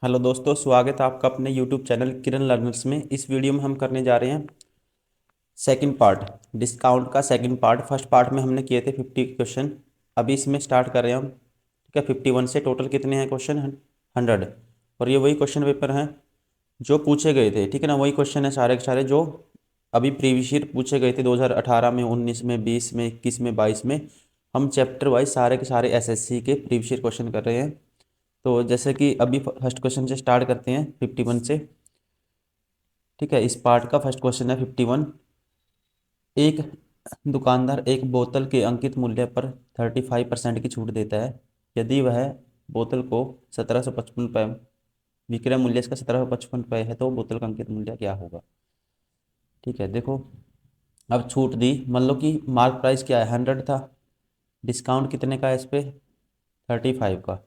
Hello दोस्तों, स्वागत है आपका अपने यूट्यूब चैनल किरण लर्नर्स में। इस वीडियो में हम करने जा रहे हैं सेकंड पार्ट, डिस्काउंट का सेकंड पार्ट। फर्स्ट पार्ट में हमने किए थे 50 क्वेश्चन। अभी इसमें स्टार्ट कर रहे हैं हम। ठीक है, 51 से टोटल कितने हैं क्वेश्चन? 100। और ये वही क्वेश्चन पेपर हैं जो पूछे गए थे। ठीक है ना, वही क्वेश्चन है सारे के सारे जो अभी प्रीवियस ईयर पूछे गए थे 2018 में, 19 में, 20 में, 21 में, 22 में। हम चैप्टर वाइज सारे के सारे एसएससी के प्रीवियस ईयर क्वेश्चन कर रहे हैं। तो जैसे कि अभी फर्स्ट क्वेश्चन से स्टार्ट करते हैं 51 से। ठीक है, इस पार्ट का फर्स्ट क्वेश्चन है 51। एक दुकानदार एक बोतल के अंकित मूल्य पर 35% की छूट देता है। यदि वह बोतल को 1755 रुपये, विक्रय मूल्य इसका 1755 है, तो बोतल का अंकित मूल्य क्या होगा? ठीक है, देखो, अब छूट दी। मान लो कि मार्क प्राइस क्या है, 100 था। डिस्काउंट कितने का है इस पे? 35 का।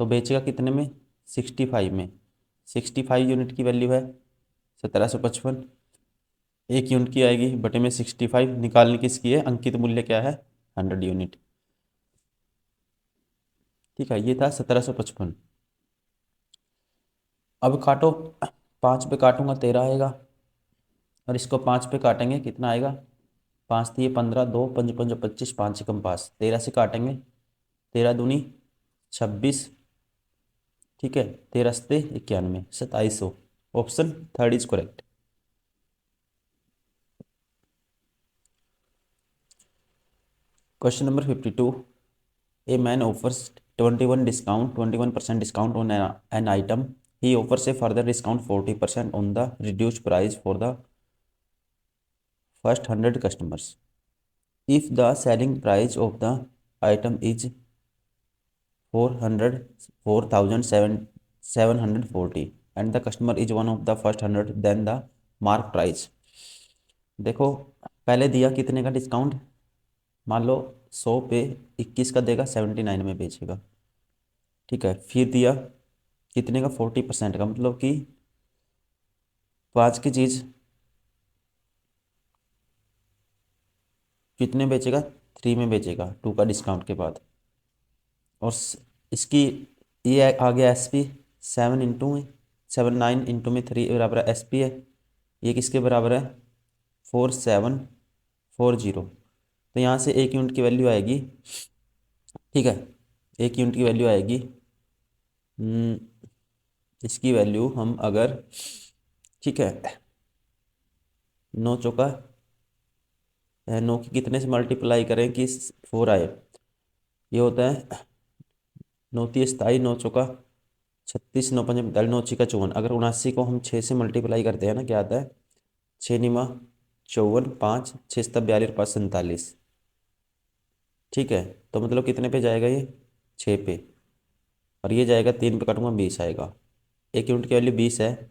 तो बेचेगा कितने में? 65 में। 65 यूनिट की वैल्यू है 1755। एक यूनिट की आएगी, बटे में 65 निकालने की इसकी है। अंकित मूल्य क्या है? 100 यूनिट। ठीक है, ये था 1755। अब काटो, 5 पे काटूंगा 13 आएगा, और इसको 5 पे काटेंगे कितना आएगा? 5 दिए 15, 2 पंज पंज 25, 5 एकम 5, 13 से काटेंगे। 13 दूनी 26। ठीक है, 13 सते 91, 2700। Option third is correct. Question number 52। A man offers 21% discount on an item. He offers a further discount 40% on the reduced price for the first 100 customers. If the selling price of the item is 400 4740 and the customer is one of the first 100, then the mark price। देखो, पहले दिया कितने का discount? मान लो 100 पे 21 का देगा, 79 में बेचेगा। ठीक है, फिर दिया कितने का? 40% का, मतलब कि 5 की चीज़ कितने बेचेगा? 3 में बेचेगा, 2 का डिस्काउंट के बाद। और इसकी ये आ गया एस पी। 7 इंटू में 7 9 इंटू में 3 बराबर है एस पी है। ये किसके बराबर है? 4740। तो यहाँ से एक यूनिट की वैल्यू आएगी। ठीक है, एक यूनिट की वैल्यू आएगी। हम्म, इसकी वैल्यू हम अगर, ठीक है, 9 चौका 9 की कितने से मल्टीप्लाई करें कि 4 आए? ये होता है 9 तीस 27, 9 चौका 36, 9 पंजे 45, 9 छिका 54। अगर 79 को हम 6 से मल्टीप्लाई करते हैं ना, क्या आता है? 6 निमा 54, 5 6 सत्ता 42, 5 47। ठीक है, तो मतलब कितने पे जाएगा ये? 6 पे। और ये जाएगा 3 पे काटूंगा, 20 आएगा। एक यूनिट की वैल्यू 20 है।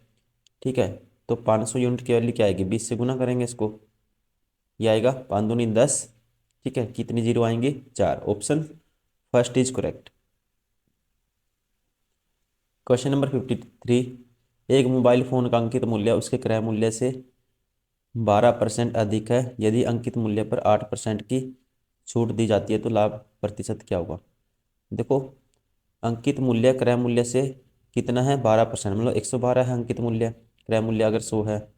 ठीक है, तो 500 यूनिट की वैल्यू क्या आएगी? 20 से गुना करेंगे इसको, ये आएगा 5 दूनी 10। ठीक है, कितनी जीरो आएंगी? 4। Option first is correct. Question number 53। एक मोबाइल फ़ोन का अंकित मूल्य उसके क्रय मूल्य से 12% अधिक है। यदि अंकित मूल्य पर 8% की छूट दी जाती है तो लाभ प्रतिशत क्या होगा? देखो, अंकित मूल्य क्रय मूल्य से कितना है? 12%, मतलब 112 है अंकित मूल्य। क्रय मूल्य अगर 100 है।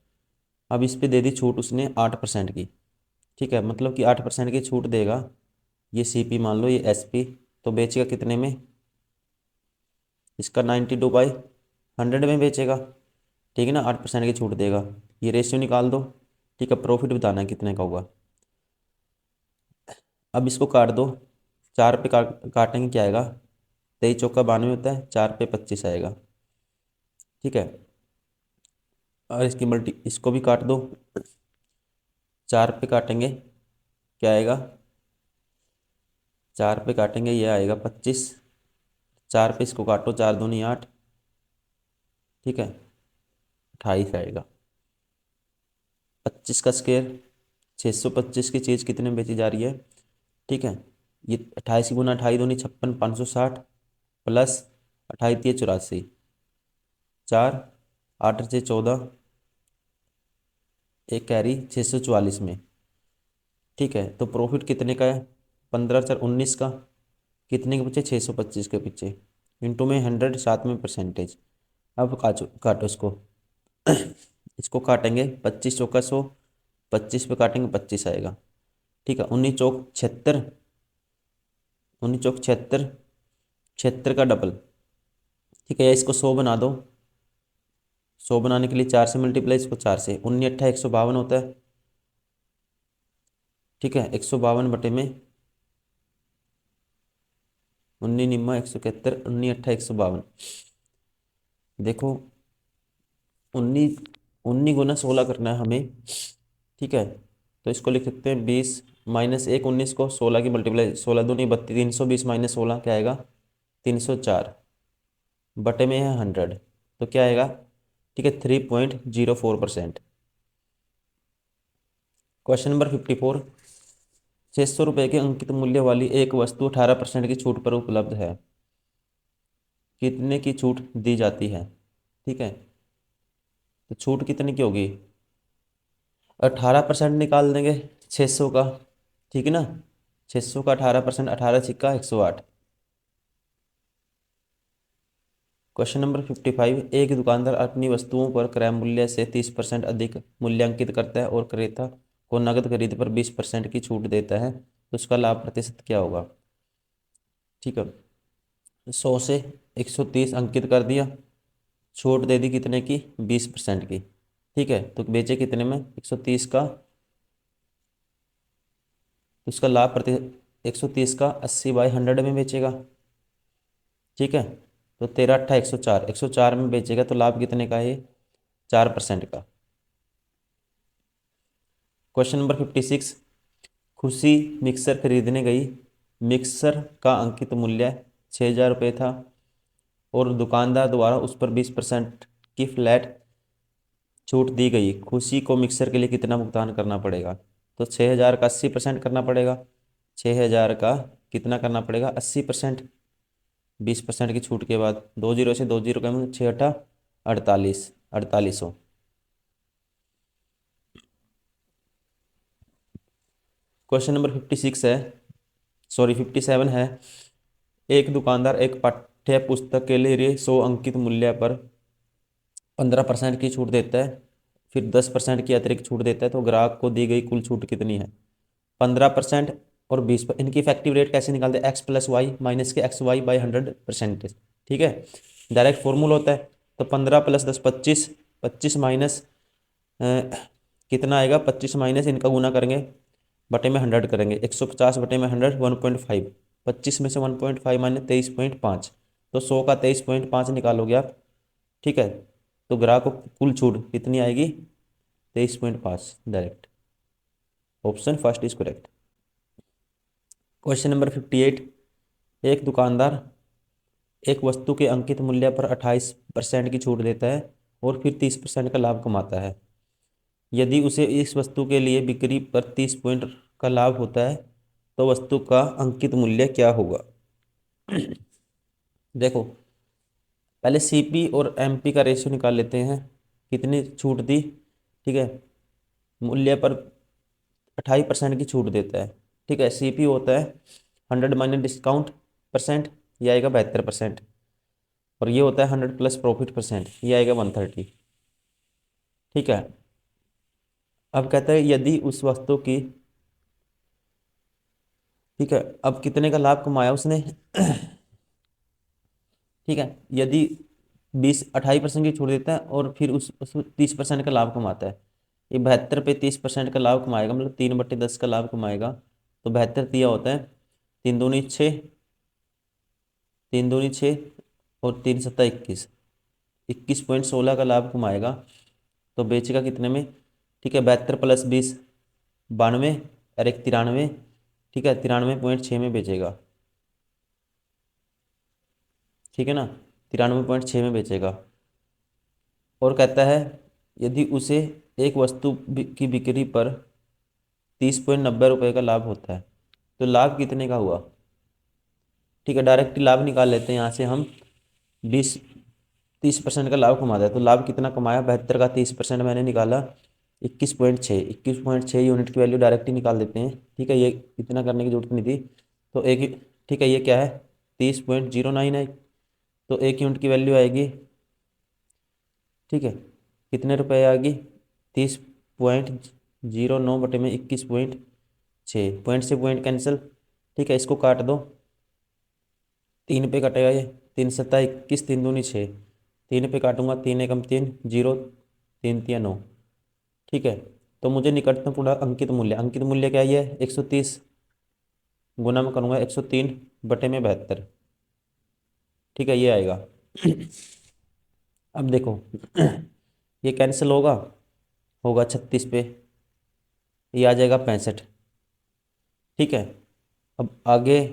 अब इस पे दे दी छूट उसने 8% की। ठीक है, मतलब कि 8% की छूट देगा। ये सीपी मान लो, ये एसपी। तो बेचेगा कितने में? इसका 92/100 में बेचेगा। ठीक है ना, 8% की छूट देगा। ये रेशियो निकाल दो। ठीक है, प्रॉफिट बताना है कितने का होगा। अब इसको काट दो। 4 पे काटेंगे, क्या आएगा? 23 चौका 92 होता है, 4 पे 25 आएगा। ठीक है, और इसकी मल्टी इसको भी काट दो। 4 पे काटेंगे, क्या आएगा? 4 पे काटेंगे, ये आएगा 25। 4 पे इसको काटो, 4 दूनी 8। ठीक है, 28 आएगा। 25 का स्केयर, 625 की चीज़ कितने में बेची जा रही है? ठीक है, ये 28 गुना 28 दूनी 56, 560 प्लस 28 ये 84, 4 8 से 14, एक कैरी 644 में। ठीक है, तो प्रॉफिट कितने का है? 15 4 19 का। कितने के पीछे? 625 के पीछे। इंटू में 100, साथ में परसेंटेज। अब काटो इसको। इसको काटेंगे, 25 चौका 100, 25 पे काटेंगे 25 आएगा। ठीक है, 19 चौक 76, 19 चौक 76, 76 का डबल। ठीक है, इसको 100 बना दो। 100 बनाने के लिए 4 से मल्टीप्लाई, इसको 4 से, 19 × 8 152 होता है। ठीक है, 152 19 निम्मा 171, 19 × 8 152। देखो, 19 19 × 16 करना है हमें। ठीक है, तो इसको लिख सकते हैं 20 - 1, 19 को 16 की मल्टीप्लाई, 16 दूनी 32, 320 - 16 क्या आएगा, 304 बटे में है 100, तो क्या आएगा। ठीक है, 3.04%। क्वेश्चन नंबर 54, 600 रुपये के अंकित मूल्य वाली एक वस्तु 18% की छूट पर उपलब्ध है, कितने की छूट दी जाती है। ठीक है, तो छूट कितने की होगी, 18% निकाल देंगे 600 का। ठीक है ना, 600 का 18%, 18 × 6 = 108। क्वेश्चन नंबर 55, एक दुकानदार अपनी वस्तुओं पर क्रय मूल्य से 30% अधिक मूल्यांकित करता है और क्रेता को नकद खरीद पर 20% की छूट देता है, तो उसका लाभ प्रतिशत क्या होगा। ठीक है, 100 से 130 अंकित कर दिया, छूट दे दी कितने की, 20% की। ठीक है, तो बेचे कितने में, 130 का, तो उसका लाभ प्रति 130 का 80/100 में बेचेगा। ठीक है, तो 13 × 8 = 104, 104 में बेचेगा, तो लाभ कितने का है ये, 4% का। क्वेश्चन नंबर 56, खुशी मिक्सर खरीदने गई, मिक्सर का अंकित मूल्य 6,000 रुपये था और दुकानदार द्वारा उस पर 20% की फ्लैट छूट दी गई। खुशी को मिक्सर के लिए कितना भुगतान करना पड़ेगा, तो 6,000 का 80% करना पड़ेगा। 6,000 का कितना करना पड़ेगा, 80%, 20% की छूट के बाद, 20 से 20 कम, 6 × 8 = 48, 4800। क्वेश्चन नंबर 56 है, सॉरी 57 है, एक दुकानदार एक पाठ्य पुस्तक के लिए 100 अंकित मूल्य पर 15% की छूट देता है, फिर 10% की अतिरिक्त छूट देता है, तो ग्राहक को दी गई कुल छूट कितनी है। 15% और 20 पर, इनकी इफेक्टिव रेट कैसे निकालते हैं, x+y - के xy/100%। ठीक है, डायरेक्ट फॉर्मूला होता है, तो 15 + 10 25, 25 माइनस कितना आएगा, 25 माइनस इनका गुना करेंगे, बटे में 100 करेंगे, 150 बटे में 100 1.5, 25 में से 1.5 माइनस 23.5, तो 100 का 23.5 निकालोगे आप। ठीक है, तो ग्राहक को कुल छूट कितनी आएगी, 23.5, direct. Option first is correct. Question number 58, एक दुकानदार एक वस्तु के अंकित मूल्य पर 28% की छूट देता है और फिर 30% का लाभ कमाता है। यदि उसे इस वस्तु के लिए बिक्री पर 30 पॉइंट का लाभ होता है, तो वस्तु का अंकित मूल्य क्या होगा। देखो, पहले सीपी और एमपी का रेशियो निकाल लेते हैं, कितनी छूट दी। ठीक है, मूल्य पर 28% की छूट देता है। ठीक है, सीपी होता है 100 माइनस डिस्काउंट परसेंट, ये आएगा 72%, और ये होता है 100 प्लस प्रॉफिट परसेंट, ये आएगा 130। ठीक है, अब कहता है यदि उस वस्तु की, ठीक है, अब कितने का लाभ कमाया उसने। ठीक है, यदि 28% की छूट देता है और फिर उस 30% का लाभ कमाता है, ये 72 पे 30% का लाभ कमाएगा, मतलब 3/10 का लाभ कमाएगा, तो 72 दिया होता है, 3 दूनी 6, 3 दूनी 6 और 3 सत्ता 21, 21.16 का लाभ कमाएगा, तो बेचेगा कितने में। ठीक है, 72 + 20 92 और 1 93। ठीक है, 93.6 में बेचेगा। ठीक है ना, 93.6 में बेचेगा। और कहता है यदि उसे एक वस्तु की बिक्री पर 30.90 रुपये का लाभ होता है, तो लाभ कितने का हुआ। ठीक है, डायरेक्ट लाभ निकाल लेते हैं यहाँ से हम, 30% का लाभ कमाता है, तो लाभ कितना कमाया, 72 का 30% मैंने निकाला, 21.6 यूनिट की वैल्यू डायरेक्ट ही निकाल देते हैं। ठीक है, ये इतना करने की जरूरत नहीं थी, तो ठीक है, ये क्या है, 30.09 है, तो 1 यूनिट की वैल्यू आएगी ठीक है, कितने रुपए आ गई? 30.09 बटे में 21.6, पॉइंट से पॉइंट कैंसिल। ठीक है, इसको काट दो, 3 पे कटेगा ये, 3 × 7 = 21, 3 × 2 = 6, 3 पे काटूंगा, 3 × 1 = 3, 0, 3 × 3 = 9। ठीक है, तो मुझे निकटतम पूर्ण अंकित मूल्य, अंकित मूल्य क्या है? ये 130, गुना में करूँगा 103 बटे में 72। ठीक है, ये आएगा। अब देखो, ये कैंसिल होगा, होगा 36 पे, ये आ जाएगा 65। ठीक है, अब आगे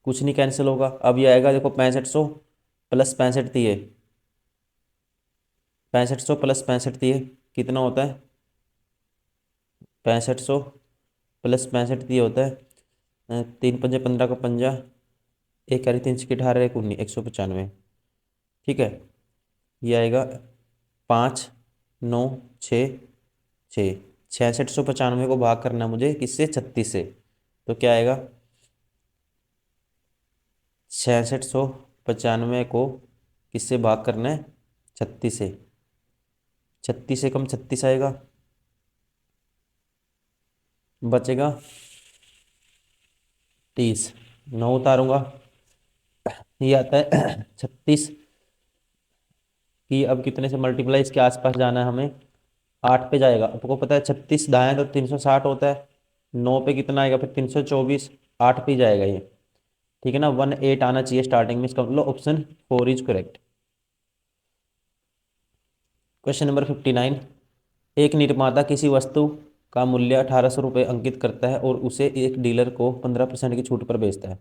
कुछ नहीं कैंसिल होगा, अब ये आएगा, देखो 6500 प्लस 65 थी ये, 6500 प्लस 65 थी ये, कितना होता है? 6500 प्लस 65 थी होता है 3 × 5 = 15 का पंजा, एक करी 3 × 18 = 19, 195। ठीक है, ये आएगा 5, 9, 6, 6, 6695 को भाग करना है मुझे किससे? 36 से। तो क्या आएगा? 6695 को किससे भाग करना है? 36 से। 36 से कम 36 आएगा, बचेगा 30, 9 उतारूंगा, ये आता है 36 की। अब कितने से मल्टीप्लाई इसके आसपास जाना है हमें? 8 पे जाएगा, आपको पता है 36 दाएं तो 360 होता है, 9 पे कितना आएगा फिर? 324, 8 पे ही जाएगा ये। ठीक है ना, 18 आना चाहिए स्टार्टिंग में, इसका मतलब option 4 is correct. Question number 59, एक निर्माता किसी वस्तु का मूल्य 1800 रुपये अंकित करता है और उसे एक डीलर को 15% की छूट पर बेचता है।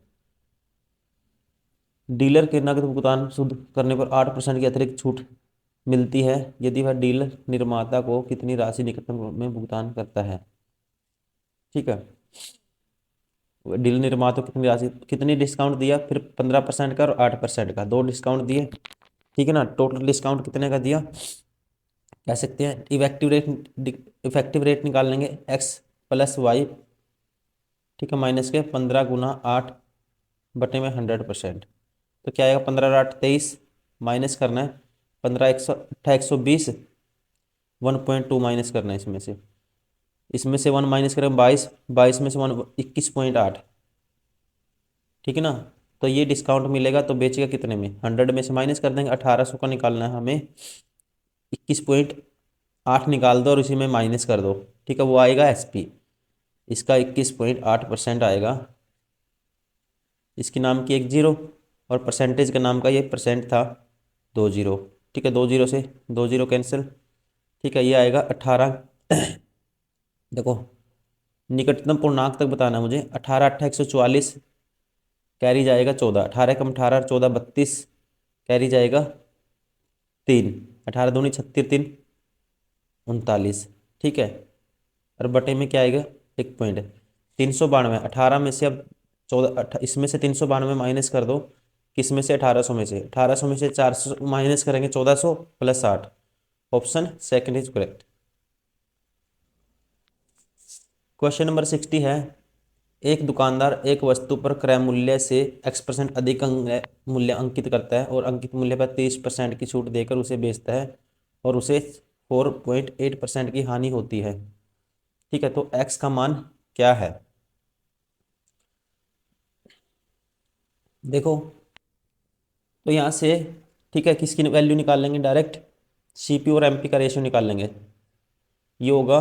डीलर के नकद भुगतान शुद्ध करने पर 8% की अतिरिक्त छूट मिलती है यदि वह डीलर निर्माता को कितनी राशि निकटतम में भुगतान करता है। ठीक है, डीलर निर्माता को कितनी राशि, कितनी डिस्काउंट दिया फिर? 15% का और 8% का, दो डिस्काउंट दिए। ठीक है ना, टोटल डिस्काउंट कितने का दिया? कह सकते हैं इफेक्टिव रेट निकाल लेंगे, x + y। ठीक है, माइनस के 15 × 8 बटे में 100%। तो क्या आएगा? 15 × 8 = 23, माइनस करना है 15 × 8 = 120, 1.2 माइनस करना है इसमें से 1 माइनस करें 22, 22 में से 1 21.8। ठीक है ना, तो ये डिस्काउंट मिलेगा तो बेचेगा कितने में? 100 में से माइनस कर देंगे, 1800 का निकालना है हमें, 21.8 निकाल दो और इसी में माइनस कर दो। ठीक है, वो आएगा SP, इसका 21.8% आएगा। इसकी नाम की 1 जीरो और परसेंटेज का नाम का ये परसेंट था 2 जीरो। ठीक है, 2 जीरो से 2 जीरो कैंसिल। ठीक है, ये आएगा 18। देखो, निकटतम पूर्णांक तक बताना है मुझे, 18 × 8 = 144, कैरी जाएगा 14, 18 कम 18 14 32, कैरी जाएगा 3, 18 दूनी 36, 3 39। ठीक है, और बटे में क्या आएगा? 1.392, 18 में से अब 14, इसमें से 392 माइनस कर दो, किस में से? 1800 में से, 1800 में से 400 माइनस करेंगे, 1400 + 8, option second is correct. Question number 60 है, एक दुकानदार एक वस्तु पर क्रय मूल्य से x% अधिक मूल्य अंकित करता है और अंकित मूल्य पर 30% की छूट देकर उसे बेचता है और उसे 4.8% की हानि होती है। ठीक है, तो x का मान क्या है? देखो, तो यहाँ से ठीक है, किसकी वैल्यू निकाल लेंगे? डायरेक्ट CP और MP का रेशियो निकाल लेंगे। ये होगा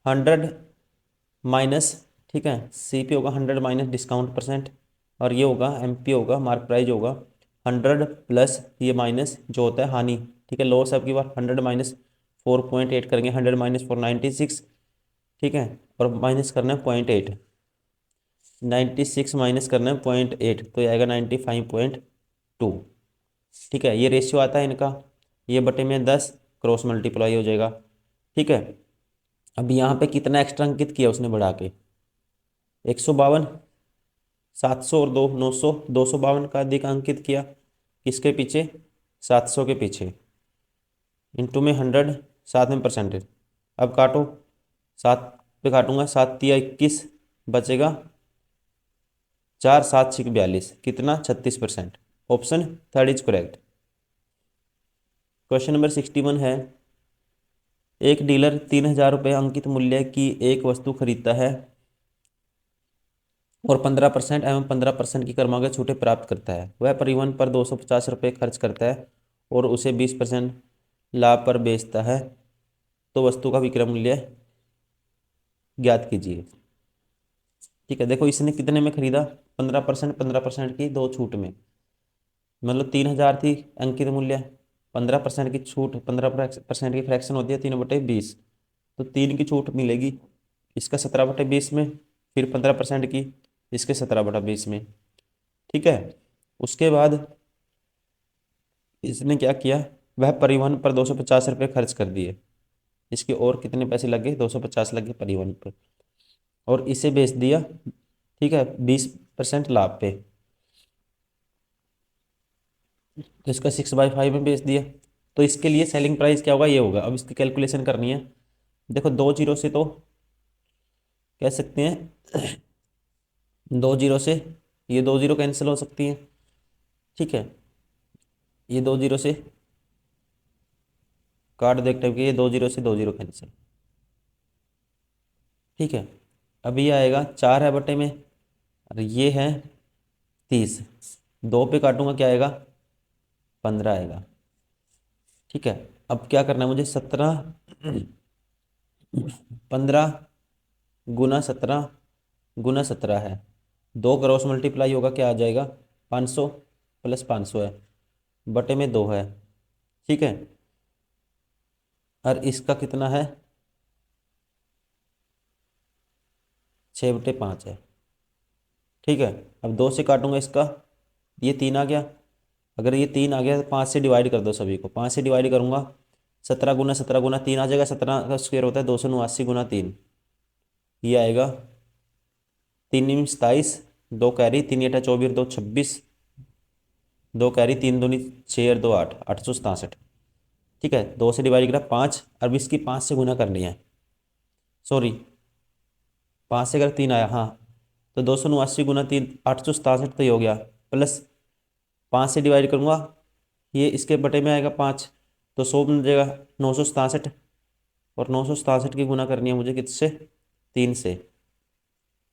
100 माइनस, ठीक है, CP होगा 100 माइनस डिस्काउंट परसेंट, और ये होगा MP होगा मार्क प्राइस होगा 100 प्लस ये माइनस जो होता है हानि। ठीक है, लॉस आपकी बार 100 माइनस 4.8 करेंगे, 100 माइनस 496। ठीक है, और माइनस करना है 0.8, 96 माइनस करना है 0.8, तो ये आएगा 95.2। ठीक है, ये रेशियो आता है इनका, ये बटे में 10 क्रॉस मल्टीप्लाई हो जाएगा। ठीक है, अब यहाँ पे कितना एक्स्ट्रा अंकित किया उसने बढ़ा के? 152, 700 और 2 900, 252 का अधिक अंकित किया, किसके पीछे? 700 के पीछे, इंटू में 100, साथ में परसेंटेज। अब काटो, 7 पे काटूंगा, 7 × 21, बचेगा 4 7 6 42, कितना? 36%, option third is correct. Question number 61 है, एक डीलर 3,000 रुपये अंकित मूल्य की एक वस्तु खरीदता है और 15% एवं 15% की क्रमागत छूटें प्राप्त करता है। वह परिवहन पर 250 रुपये खर्च करता है और उसे 20% लाभ पर बेचता है, तो वस्तु का विक्रय मूल्य ज्ञात कीजिए। ठीक है, देखो इसने कितने में खरीदा, 15% की दो छूट में, मतलब 3,000 थी अंकित मूल्य, 15% की छूट, 15% की फ्रैक्शन होती है 3/20, तो 3 की छूट मिलेगी इसका 17/20 में, फिर 15% की इसके 17/20 में। ठीक है, उसके बाद इसने क्या किया, वह परिवहन पर 250 रुपये खर्च कर दिए, इसके और कितने पैसे लगे, 250 लगे परिवहन पर, और इसे बेच दिया, ठीक है, 20% लाभ पे, तो इसका 6/5 में बेच दिया। तो इसके लिए सेलिंग प्राइस क्या होगा, ये होगा। अब इसकी कैलकुलेशन करनी है। देखो दो जीरो से तो कह सकते हैं, दो जीरो से ये दो जीरो कैंसिल हो सकती है। ठीक है, ये दो जीरो से काट देखते हैं कि ये दो जीरो से दो जीरो कैंसिल। ठीक है, अब ये आएगा 4 है बटे में, और ये है 30, दो पे काटूंगा क्या आएगा, 15 आएगा। ठीक है, अब क्या करना है मुझे, 17, 15 × 17 है, दो क्रॉस मल्टीप्लाई होगा, क्या आ जाएगा, 500 + 500 है, बटे में 2 है। ठीक है, और इसका कितना है, 6/5 है। ठीक है, अब 2 से काटूंगा इसका, ये 3 आ गया, अगर ये 3 आ गया तो 5 से डिवाइड कर दो सभी को, 5 से डिवाइड करूंगा, 17 × 17 × 3 आ जाएगा, 17 का स्क्वायर होता है 279 × 3, ये आएगा 3×27, 2 कैरी, 3 × 8 = 24, 2 26, 2 कैरी, 3 दूनी 6 और 2 8, 867। ठीक है, 2 से डिवाइड करा 5, अब इसकी 5 से गुना करनी है, सॉरी 5 से अगर 3 आया, हाँ, तो 279 × 3, 867 तो ये हो गया, प्लस 5 से डिवाइड करूँगा, ये इसके बटे में आएगा 5, तो 100 बन जाएगा, 967, और 967 की गुना करनी है मुझे किससे, 3 से,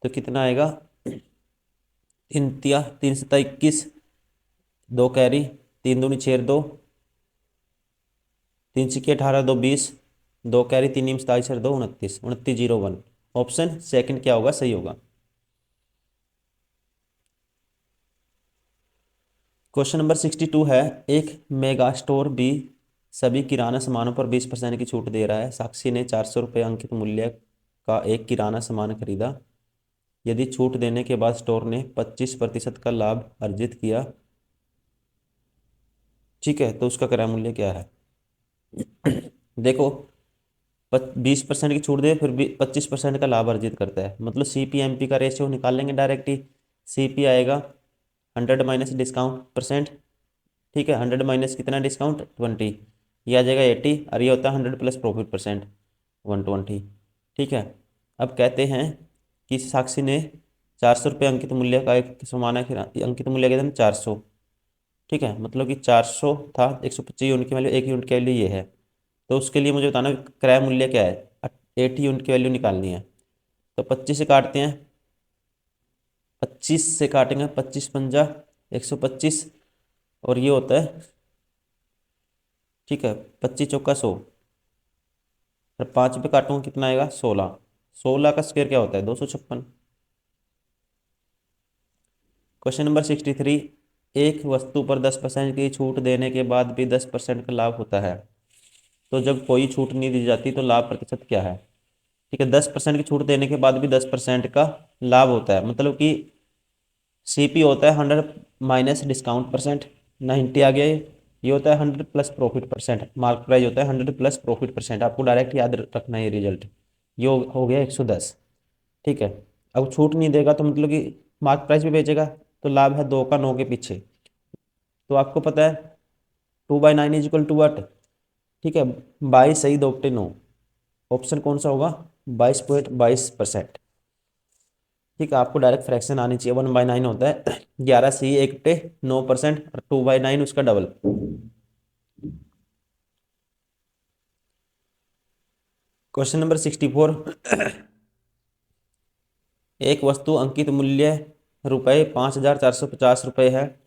तो कितना आएगा, 3 × 7 = 21, 2 कैरी, 3 दूनी 6 और 2, 3 × 6 = 18, 2 20, 2 कैरी, 3 × 27 और 2 29, 2901। ऑप्शन सेकंड क्या होगा, सही होगा। क्वेश्चन नंबर 62 है, एक मेगा स्टोर भी सभी किराना सामानों पर 20% की छूट दे रहा है। साक्षी ने 400 रुपये अंकित मूल्य का एक किराना सामान खरीदा। यदि छूट देने के बाद स्टोर ने 25% का लाभ अर्जित किया, ठीक है, तो उसका क्रय मूल्य क्या है। देखो 20% की छूट दे, फिर भी 25% का लाभ अर्जित करता है, मतलब CP/MP का रेशियो निकाल लेंगे डायरेक्ट ही। CP आएगा 100 माइनस डिस्काउंट परसेंट, ठीक है, 100 माइनस कितना डिस्काउंट, 20, ये आ जाएगा 80, और ये होता है 100 प्लस प्रॉफिट परसेंट, 120। ठीक है, अब कहते हैं कि साक्षी ने 400 रुपये अंकित मूल्य का एक सामान अंकित मूल्य कहते हैं 400। ठीक है, मतलब कि 400 था, 125 यूनिट की वैल्यू, 1 यूनिट की वैल्यू ये है, तो उसके लिए मुझे बताना क्रय मूल्य क्या है, 80 यूनिट की वैल्यू निकालनी है। तो 25 से काटते हैं, 25 से काटेंगे, 25×5 = 125, और ये होता है, ठीक है, 25×4 = 100, और 5 पे काटूंगा कितना आएगा, 16, 16 का स्क्वायर क्या होता है, 256। क्वेश्चन नंबर 63, एक वस्तु पर 10% की छूट देने के बाद भी 10% का लाभ होता है, तो जब कोई छूट नहीं दी जाती तो लाभ प्रतिशत क्या है। ठीक है, 10% की छूट देने के बाद भी 10% का लाभ होता है, मतलब कि CP होता है 100 माइनस डिस्काउंट परसेंट, 90 आ गया, ये होता है 100 plus profit percent, mark price होता है 100 प्लस प्रॉफिट परसेंट, आपको डायरेक्ट याद रखना है ये रिजल्ट, ये हो गया 110। ठीक है, अब छूट नहीं देगा तो मतलब कि मार्क प्राइस भी बेचेगा, तो लाभ है 2 का 9 के पीछे, तो आपको पता है 2/9 = वट, ठीक है, 22 सही 2/9, ऑप्शन कौन सा होगा, 22.22%। ठीक है, आपको डायरेक्ट फ्रैक्शन आनी चाहिए, 1/9 होता है 11 सी 1/9%, और 2/9 उसका डबल। Question number 64। एक वस्तु अंकित मूल्य रुपये 5,450 है।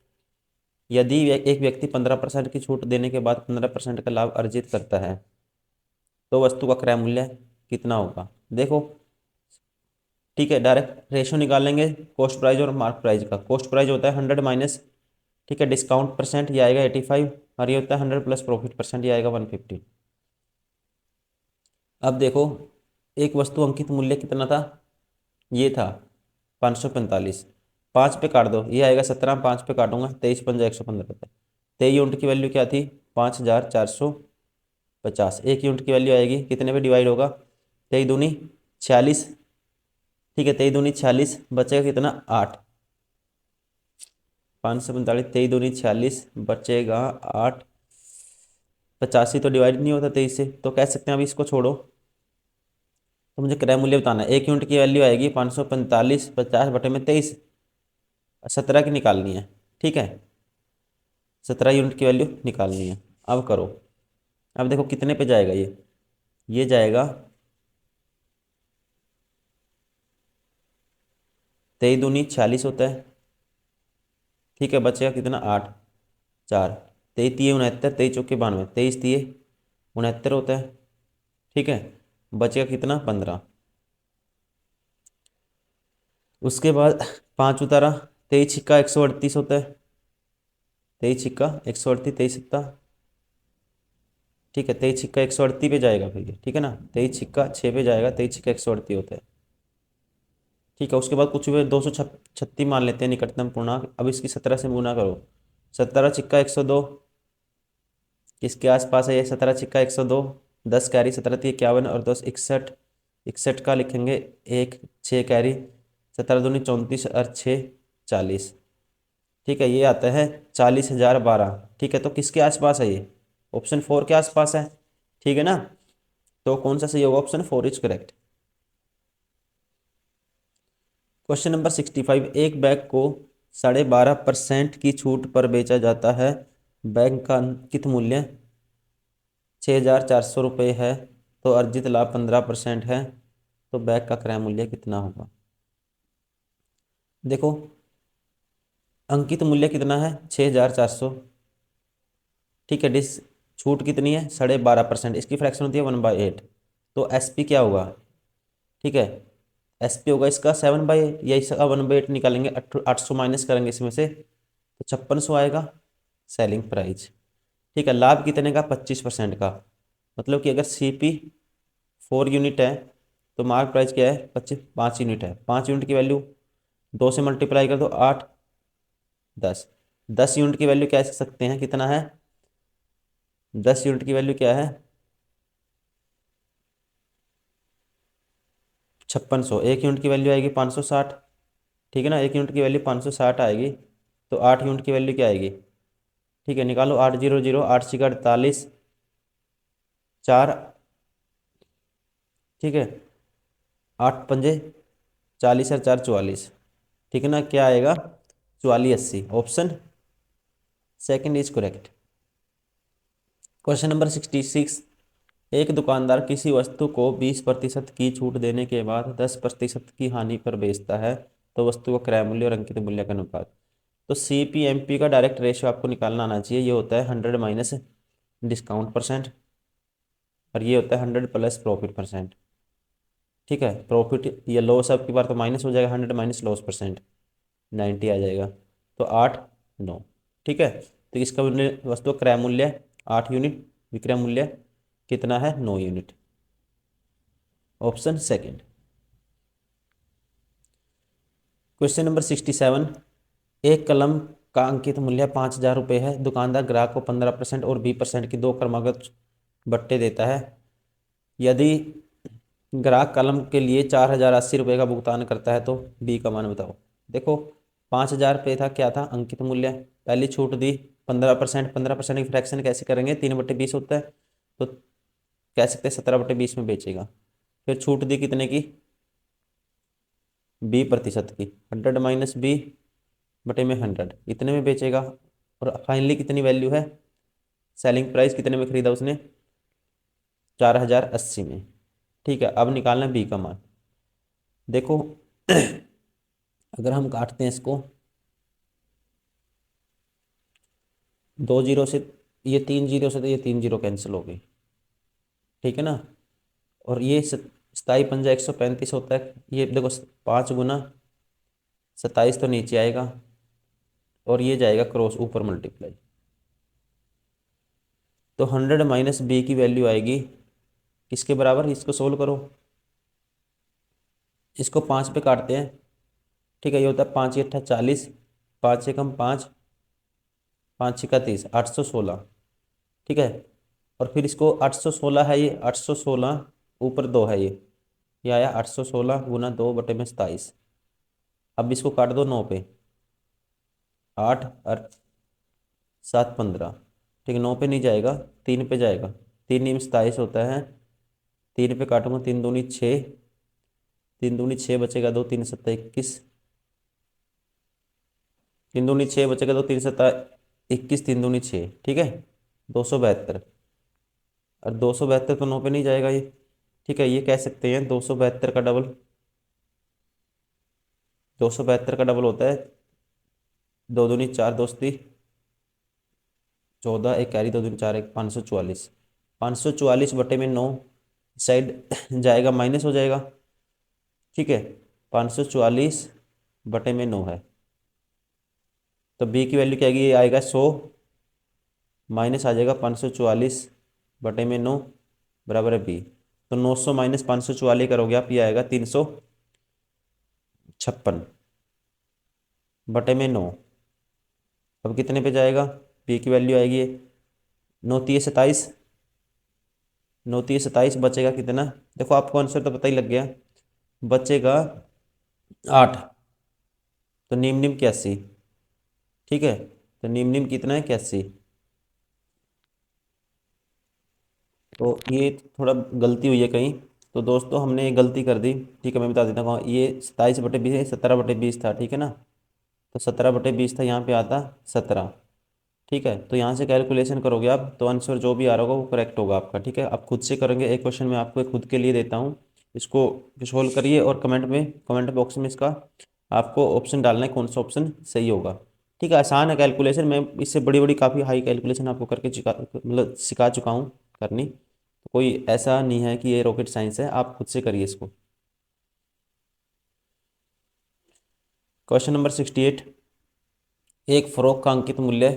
यदि एक व्यक्ति 15% की छूट देने के बाद 15% का लाभ अर्जित करता है तो वस्तु का क्रय मूल्य कितना होगा। देखो ठीक है, डायरेक्ट रेशो निकालेंगे कॉस्ट प्राइस और मार्क प्राइस का। कॉस्ट प्राइस होता है 100 माइनस, ठीक है, डिस्काउंट परसेंट ये आएगा 85, और ये होता है 100 प्लस प्रॉफिट परसेंट, ये आएगा 150। अब देखो एक वस्तु अंकित मूल्य कितना था, ये था 545। 5 पे काट दो, ये आएगा 17, 5 पे काटूंगा 23 पंजा 115 रुपये। 23 यूनिट की वैल्यू क्या थी, 5,450। 1 यूनिट की वैल्यू आएगी कितने पे डिवाइड होगा, 23 दूनी 46, ठीक है, 23 दूनी 46, बचेगा कितना 8। 545, 23 दूनी 46, बचेगा 8। 85 तो डिवाइड नहीं होता 23 से, तो कह सकते हैं अभी इसको छोड़ो। तो मुझे क्रय मूल्य बताना है। 1 यूनिट की वैल्यू आएगी 545, 50/23, 17 की निकालनी है, ठीक है, 17 यूनिट की वैल्यू निकालनी है। अब करो, अब देखो कितने पे जाएगा ये जाएगा 23 दूनी 46 होता है, ठीक है, बचेगा कितना 8, 4, 23 तिये 69, 23 चौके 92, 23 तिये 69 होता है, ठीक है, बचेगा कितना 15। उसके बाद 5 उतारा, 23 छिक्का 138 होता है, 23 छिक्का 138, 23 सत्ता, ठीक है, 23 छिक्का 138 पे जाएगा फिर ये, ठीक है ना, 23 छिक्का 6 पे जाएगा, 23 छिक्का 138 होता है, ठीक है। उसके बाद कुछ भी 236 मान लेते हैं निकटतम पूर्णांक। अब इसकी 17 से गुना करो, 17 छिक्का 102 किसके आसपास है, ये 17 छिक्का 102, 10 कैरी, 17 3 51 और 10 61, 61 का लिखेंगे 1, 6 कैरी, 17 दूनी 34 और 6 40, ठीक है, ये आता है 40,012, ठीक है। तो किसके आसपास है ये, ऑप्शन 4 के आसपास है, ठीक है ना। तो कौन सा सही होगा, option 4 is correct. Question number 65। एक बैग को 12.5% की छूट पर बेचा जाता है। बैग का अंकित मूल्य 6,400 है, तो अर्जित लाभ 15% है, तो बैग का क्रय मूल्य कितना होगा। देखो अंकित मूल्य कितना है 6,400, ठीक है, डिस छूट कितनी है 12.5%, इसकी फ्रैक्शन होती है 1/8, तो एस पी क्या होगा, ठीक है, एस पी होगा इसका 7/8, या इसका 1/8 निकालेंगे, 800 माइनस करेंगे इसमें से, तो 5600 आएगा सेलिंग प्राइस, ठीक है। लाभ कितने का 25% का, मतलब कि अगर सी पी 4 यूनिट है तो मार्क प्राइस क्या है 5 यूनिट है। 5 यूनिट की वैल्यू 2 से मल्टीप्लाई कर दो 8, 10, 10 यूनिट की वैल्यू क्या कह सकते हैं कितना है, 10 यूनिट की वैल्यू क्या है 5600। 1 यूनिट की वैल्यू आएगी 560, ठीक है ना, 1 यूनिट की वैल्यू 560 आएगी, तो 8 यूनिट की वैल्यू क्या आएगी, ठीक है, निकालो 800, 8 छिका 48, 4, ठीक है, 8 पंजे 40 और 4 44, ठीक है ना, क्या आएगा 4480, option second is correct. Question number 66। एक दुकानदार किसी वस्तु को 20% की छूट देने के बाद 10% की हानि पर बेचता है, तो वस्तु का क्रय मूल्य और अंकित मूल्य का अनुपात। तो सी पी एम पी का डायरेक्ट रेशियो आपको निकालना आना चाहिए। ये होता है 100 माइनस डिस्काउंट परसेंट, और ये होता है 100 प्लस प्रॉफिट परसेंट, ठीक है। प्रॉफिट या लॉस आपकी बार तो माइनस हो जाएगा, 100 माइनस लॉस परसेंट 90 आ जाएगा, तो 8, 9, ठीक है। तो इसका मूल्य वस्तु का क्रय मूल्य 8 यूनिट, विक्रय मूल्य कितना है 9 unit, option second. Question number 67। एक कलम का अंकित मूल्य 5,000 है। दुकानदार ग्राहक को 15% और 20% की दो क्रमागत बट्टे देता है। यदि ग्राहक कलम के लिए 4,080 का भुगतान करता है तो बी का मान बताओ। देखो 5,000 पे था, क्या था अंकित मूल्य, पहली छूट दी 15%, 15% की फ्रैक्शन कैसे करेंगे, 3/20 होता है, तो कह सकते हैं 17/20 में बेचेगा। फिर छूट दी कितने की 20% की, 100 माइनस 20/100, इतने में बेचेगा। और फाइनली कितनी वैल्यू है, सेलिंग प्राइस कितने में खरीदा उसने 4,080 में, ठीक है, अब निकालना है बी का मान। देखो अगर हम काटते हैं इसको, 2 जीरो से, ये 3 जीरो से, तो ये 3 जीरो कैंसिल हो गई, ठीक है ना। और ये 27 पंजा 135 होता है, ये देखो 5 गुना 27 तो नीचे आएगा, और ये जाएगा क्रॉस ऊपर मल्टीप्लाई। तो 100 माइनस बी की वैल्यू आएगी किसके बराबर, इसको सोल्व करो, इसको 5 पे काटते हैं, ठीक है। ये होता है 5 × 8 = 40, 5 × 1 = 5, 5 × 6 = 30, 816, ठीक है। और फिर इसको 816 है, ये 816 ऊपर 2 है, ये आया 816 गुना 2/27। अब इसको काट दो 9 पे, 8 और 7 15, ठीक है। 9 पे नहीं जाएगा, 3 पे जाएगा, 3 × 27 होता है, 3 पे काटूंगा, 3 दूनी 6, 3 दूनी 6 बचेगा 2, 3 × 7 = 21, 3 दूनी 6 बचेगा 2, 3 × 7 = 21, 3 दूनी 6, ठीक है, 272। और 272 तो 9 पे नहीं जाएगा ये, ठीक है। ये कह सकते हैं 272 का डबल, 272 का डबल होता है 2 दूनी 4, दोस्ती 14, एक कैरी, 2 दूनी 4, एक 544, 544/9 साइड जाएगा, माइनस हो जाएगा, ठीक है। 544/9 है, तो बी की वैल्यू क्या आएगी, ये आएगा 100, माइनस आ जाएगा 544/9 बराबर है बी। तो 900 माइनस 544 करोगे आप, ये आएगा 356/9। अब कितने पे जाएगा, बी की वैल्यू आएगी 9×3 = 27, 9×3 = 27, बचेगा कितना, देखो आपको आंसर तो पता ही लग गया, बचेगा 8। तो निम निम 81, ठीक है। तो निम निम कितना है, 81। तो ये थोड़ा गलती हुई है कहीं, तो दोस्तों हमने ये गलती कर दी, ठीक है। मैं बता देता हूँ, ये 27/20 17/20 था, ठीक है ना। तो 17/20 था, यहाँ पे आता 17, ठीक है। तो यहाँ से कैलकुलेशन करोगे आप, तो आंसर जो भी आ रहा होगा वो करेक्ट होगा आपका, ठीक है। आप खुद से करेंगे, एक क्वेश्चन मैं आपको खुद के लिए देता हूँ, इसको सोल्व करिए, और कमेंट बॉक्स में इसका आपको ऑप्शन डालना है, कौन सा ऑप्शन सही होगा, ठीक है। आसान है कैलकुलेशन, मैं इससे बड़ी बड़ी काफ़ी हाई कैलकुलेशन आपको करके मतलब सिखा चुका हूँ करनी, तो कोई ऐसा नहीं है कि ये रॉकेट साइंस है, आप खुद से करिए इसको। क्वेश्चन नंबर 68, एक फ्रॉक का अंकित मूल्य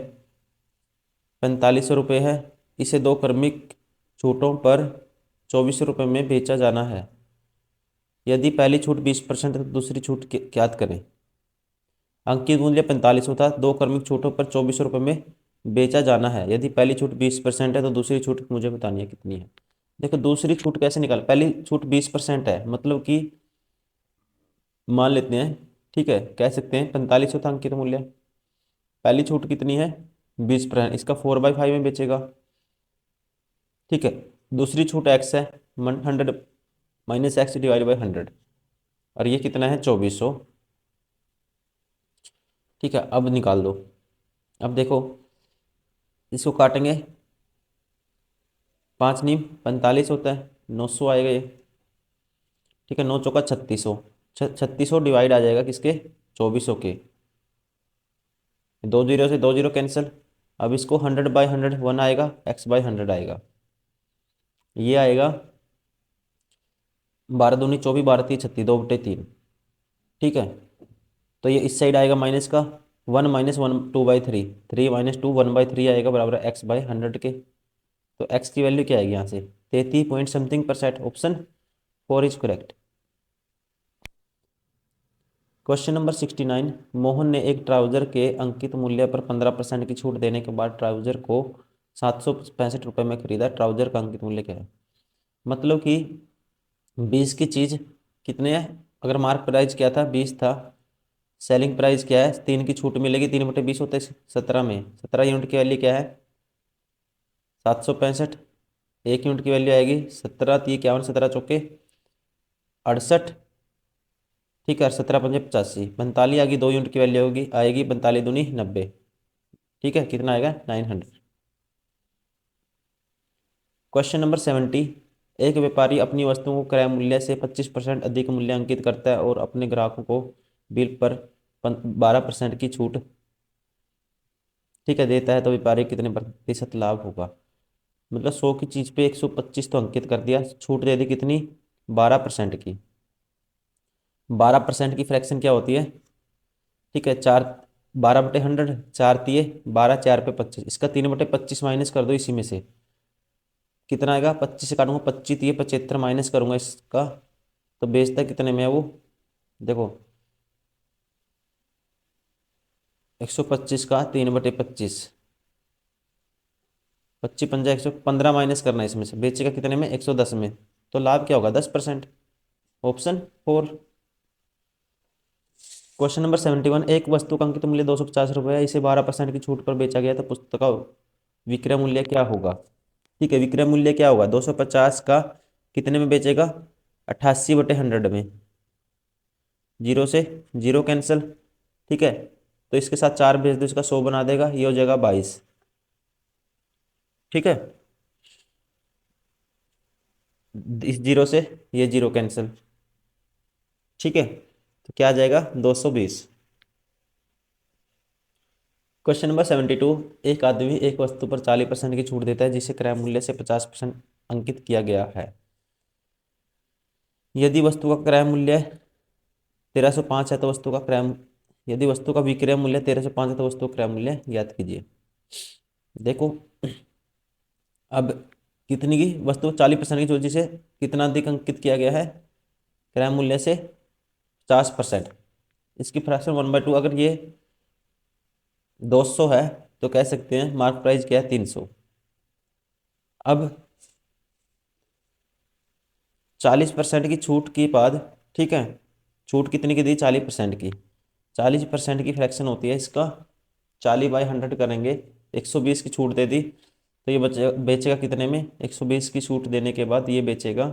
4500 रुपये है, इसे 2 क्रमिक छूटों पर 2400 रुपये में बेचा जाना है। यदि पहली छूट 20% है तो दूसरी छूट ज्ञात करें। अंकित मूल्य 4500 था, 2 क्रमिक छूटों पर 2400 रुपये में बेचा जाना है। यदि पहली छूट 20% है तो दूसरी छूट मुझे बतानी है कितनी है। देखो दूसरी छूट कैसे निकाल, पहली छूट 20% है, मतलब कि मान लेते हैं, ठीक है, कह सकते हैं 4500 था अंकित मूल्य, पहली छूट कितनी है 20%, इसका 4/5 में बेचेगा, ठीक है। दूसरी छूट एक्स है, 100 माइनस एक्स डिवाइड बाई 100, और ये कितना है 2400, ठीक है। अब निकाल दो, अब देखो इसको काटेंगे, 5×9 = 45 होता है, 900 आएगा ये, ठीक है। 9×4 = 3600, 3600 डिवाइड आ जाएगा किसके, 2400 के, 2 जीरो से 2 जीरो कैंसिल। अब इसको 100/100 1 आएगा, x/100 आएगा, ये आएगा 12×2 = 24, 12×3 = 36, 2/3, ठीक है। तो ये इस साइड आएगा माइनस का, 1 - 1 2/3, 3 - 2 1/3 आएगा, बराबर है x/100 के। तो x की वैल्यू क्या आएगी यहाँ से, 33 point something %, option 4 is correct. Question number 69, Mohan ने एक ट्राउजर के अंकित मूल्य पर 15% की छूट देने के बाद ट्राउजर को 765 रुपये में खरीदा, ट्राउजर का अंकित मूल्य क्या है। मतलब कि 20 की चीज़ कितने है, अगर मार्क प्राइस क्या था 20 था, सेलिंग प्राइस क्या है, 3 की छूट मिलेगी, 3/20 होता है 17 में, 17 यूनिट की वैल्यू क्या है 765, 1 यूनिट की वैल्यू आएगी 17×3 = 51, 17×4 = 68, ठीक है। 17×5 = 85, 45 आएगी, 2 यूनिट की वैल्यू होगी, आएगी 45×2 = 90, ठीक है। कितना आएगा 900। क्वेश्चन नंबर 70, एक व्यापारी अपनी वस्तुओं को क्रय मूल्य से 25% अधिक मूल्य अंकित करता है और अपने ग्राहकों को बिल पर 12% की छूट, ठीक है, देता है, तो व्यापारी कितने प्रतिशत लाभ होगा। मतलब 100 की चीज पे 125 तो अंकित कर दिया, छूट दे दी कितनी, 12% की। 12% की फ्रैक्शन क्या होती है, ठीक है, 4, 12/100, 4×3 12, 4×25, इसका 3/25 माइनस कर दो इसी में से, कितना आएगा, 25 से काटूंगा, 25×3 75 माइनस करूंगा इसका, तो बेचता कितने में है वो, देखो 125 का 3/25, 25×5 115 माइनस करना है इसमें से, बेचेगा कितने में, 110 में, तो लाभ क्या होगा, 10%। ऑप्शन 4। क्वेश्चन नंबर 71, एक वस्तु का अंकित मूल्य 250 रुपये है, इसे 12% की छूट पर बेचा गया, तो पुस्तक का विक्रय मूल्य क्या होगा। ठीक है, विक्रय मूल्य क्या होगा, 250 का कितने में बेचेगा, 88/100 में, जीरो से जीरो कैंसिल, ठीक है, तो इसके साथ 4 भेज दो, इसका 100 बना देगा, ये हो जाएगा 22, ठीक है, इस जीरो से ये जीरो कैंसिल, ठीक है, तो क्या आ जाएगा, 220। क्वेश्चन नंबर 72, एक आदमी एक वस्तु पर 40% की छूट देता है जिसे क्रय मूल्य से 50% अंकित किया गया है। यदि वस्तु का क्रय मूल्य 1305 है तो वस्तु का क्रय, यदि वस्तु का विक्रय मूल्य 1305 है तो वस्तु का क्रय मूल्य ज्ञात कीजिए। देखो, अब कितनी की वस्तु 40% की छूट जिसे कितना अधिक अंकित किया गया है, क्रय मूल्य से 50%, इसकी फ्रैक्शन 1/2, अगर ये 200 है तो कह सकते हैं मार्क प्राइस क्या है, 300। अब 40% की छूट के बाद, ठीक है, छूट कितनी की दी, 40% की, 40% की फ्रैक्शन होती है इसका, 40/100 करेंगे, 120 की छूट दे दी, तो ये बेचेगा कितने में, 120 की छूट देने के बाद ये बेचेगा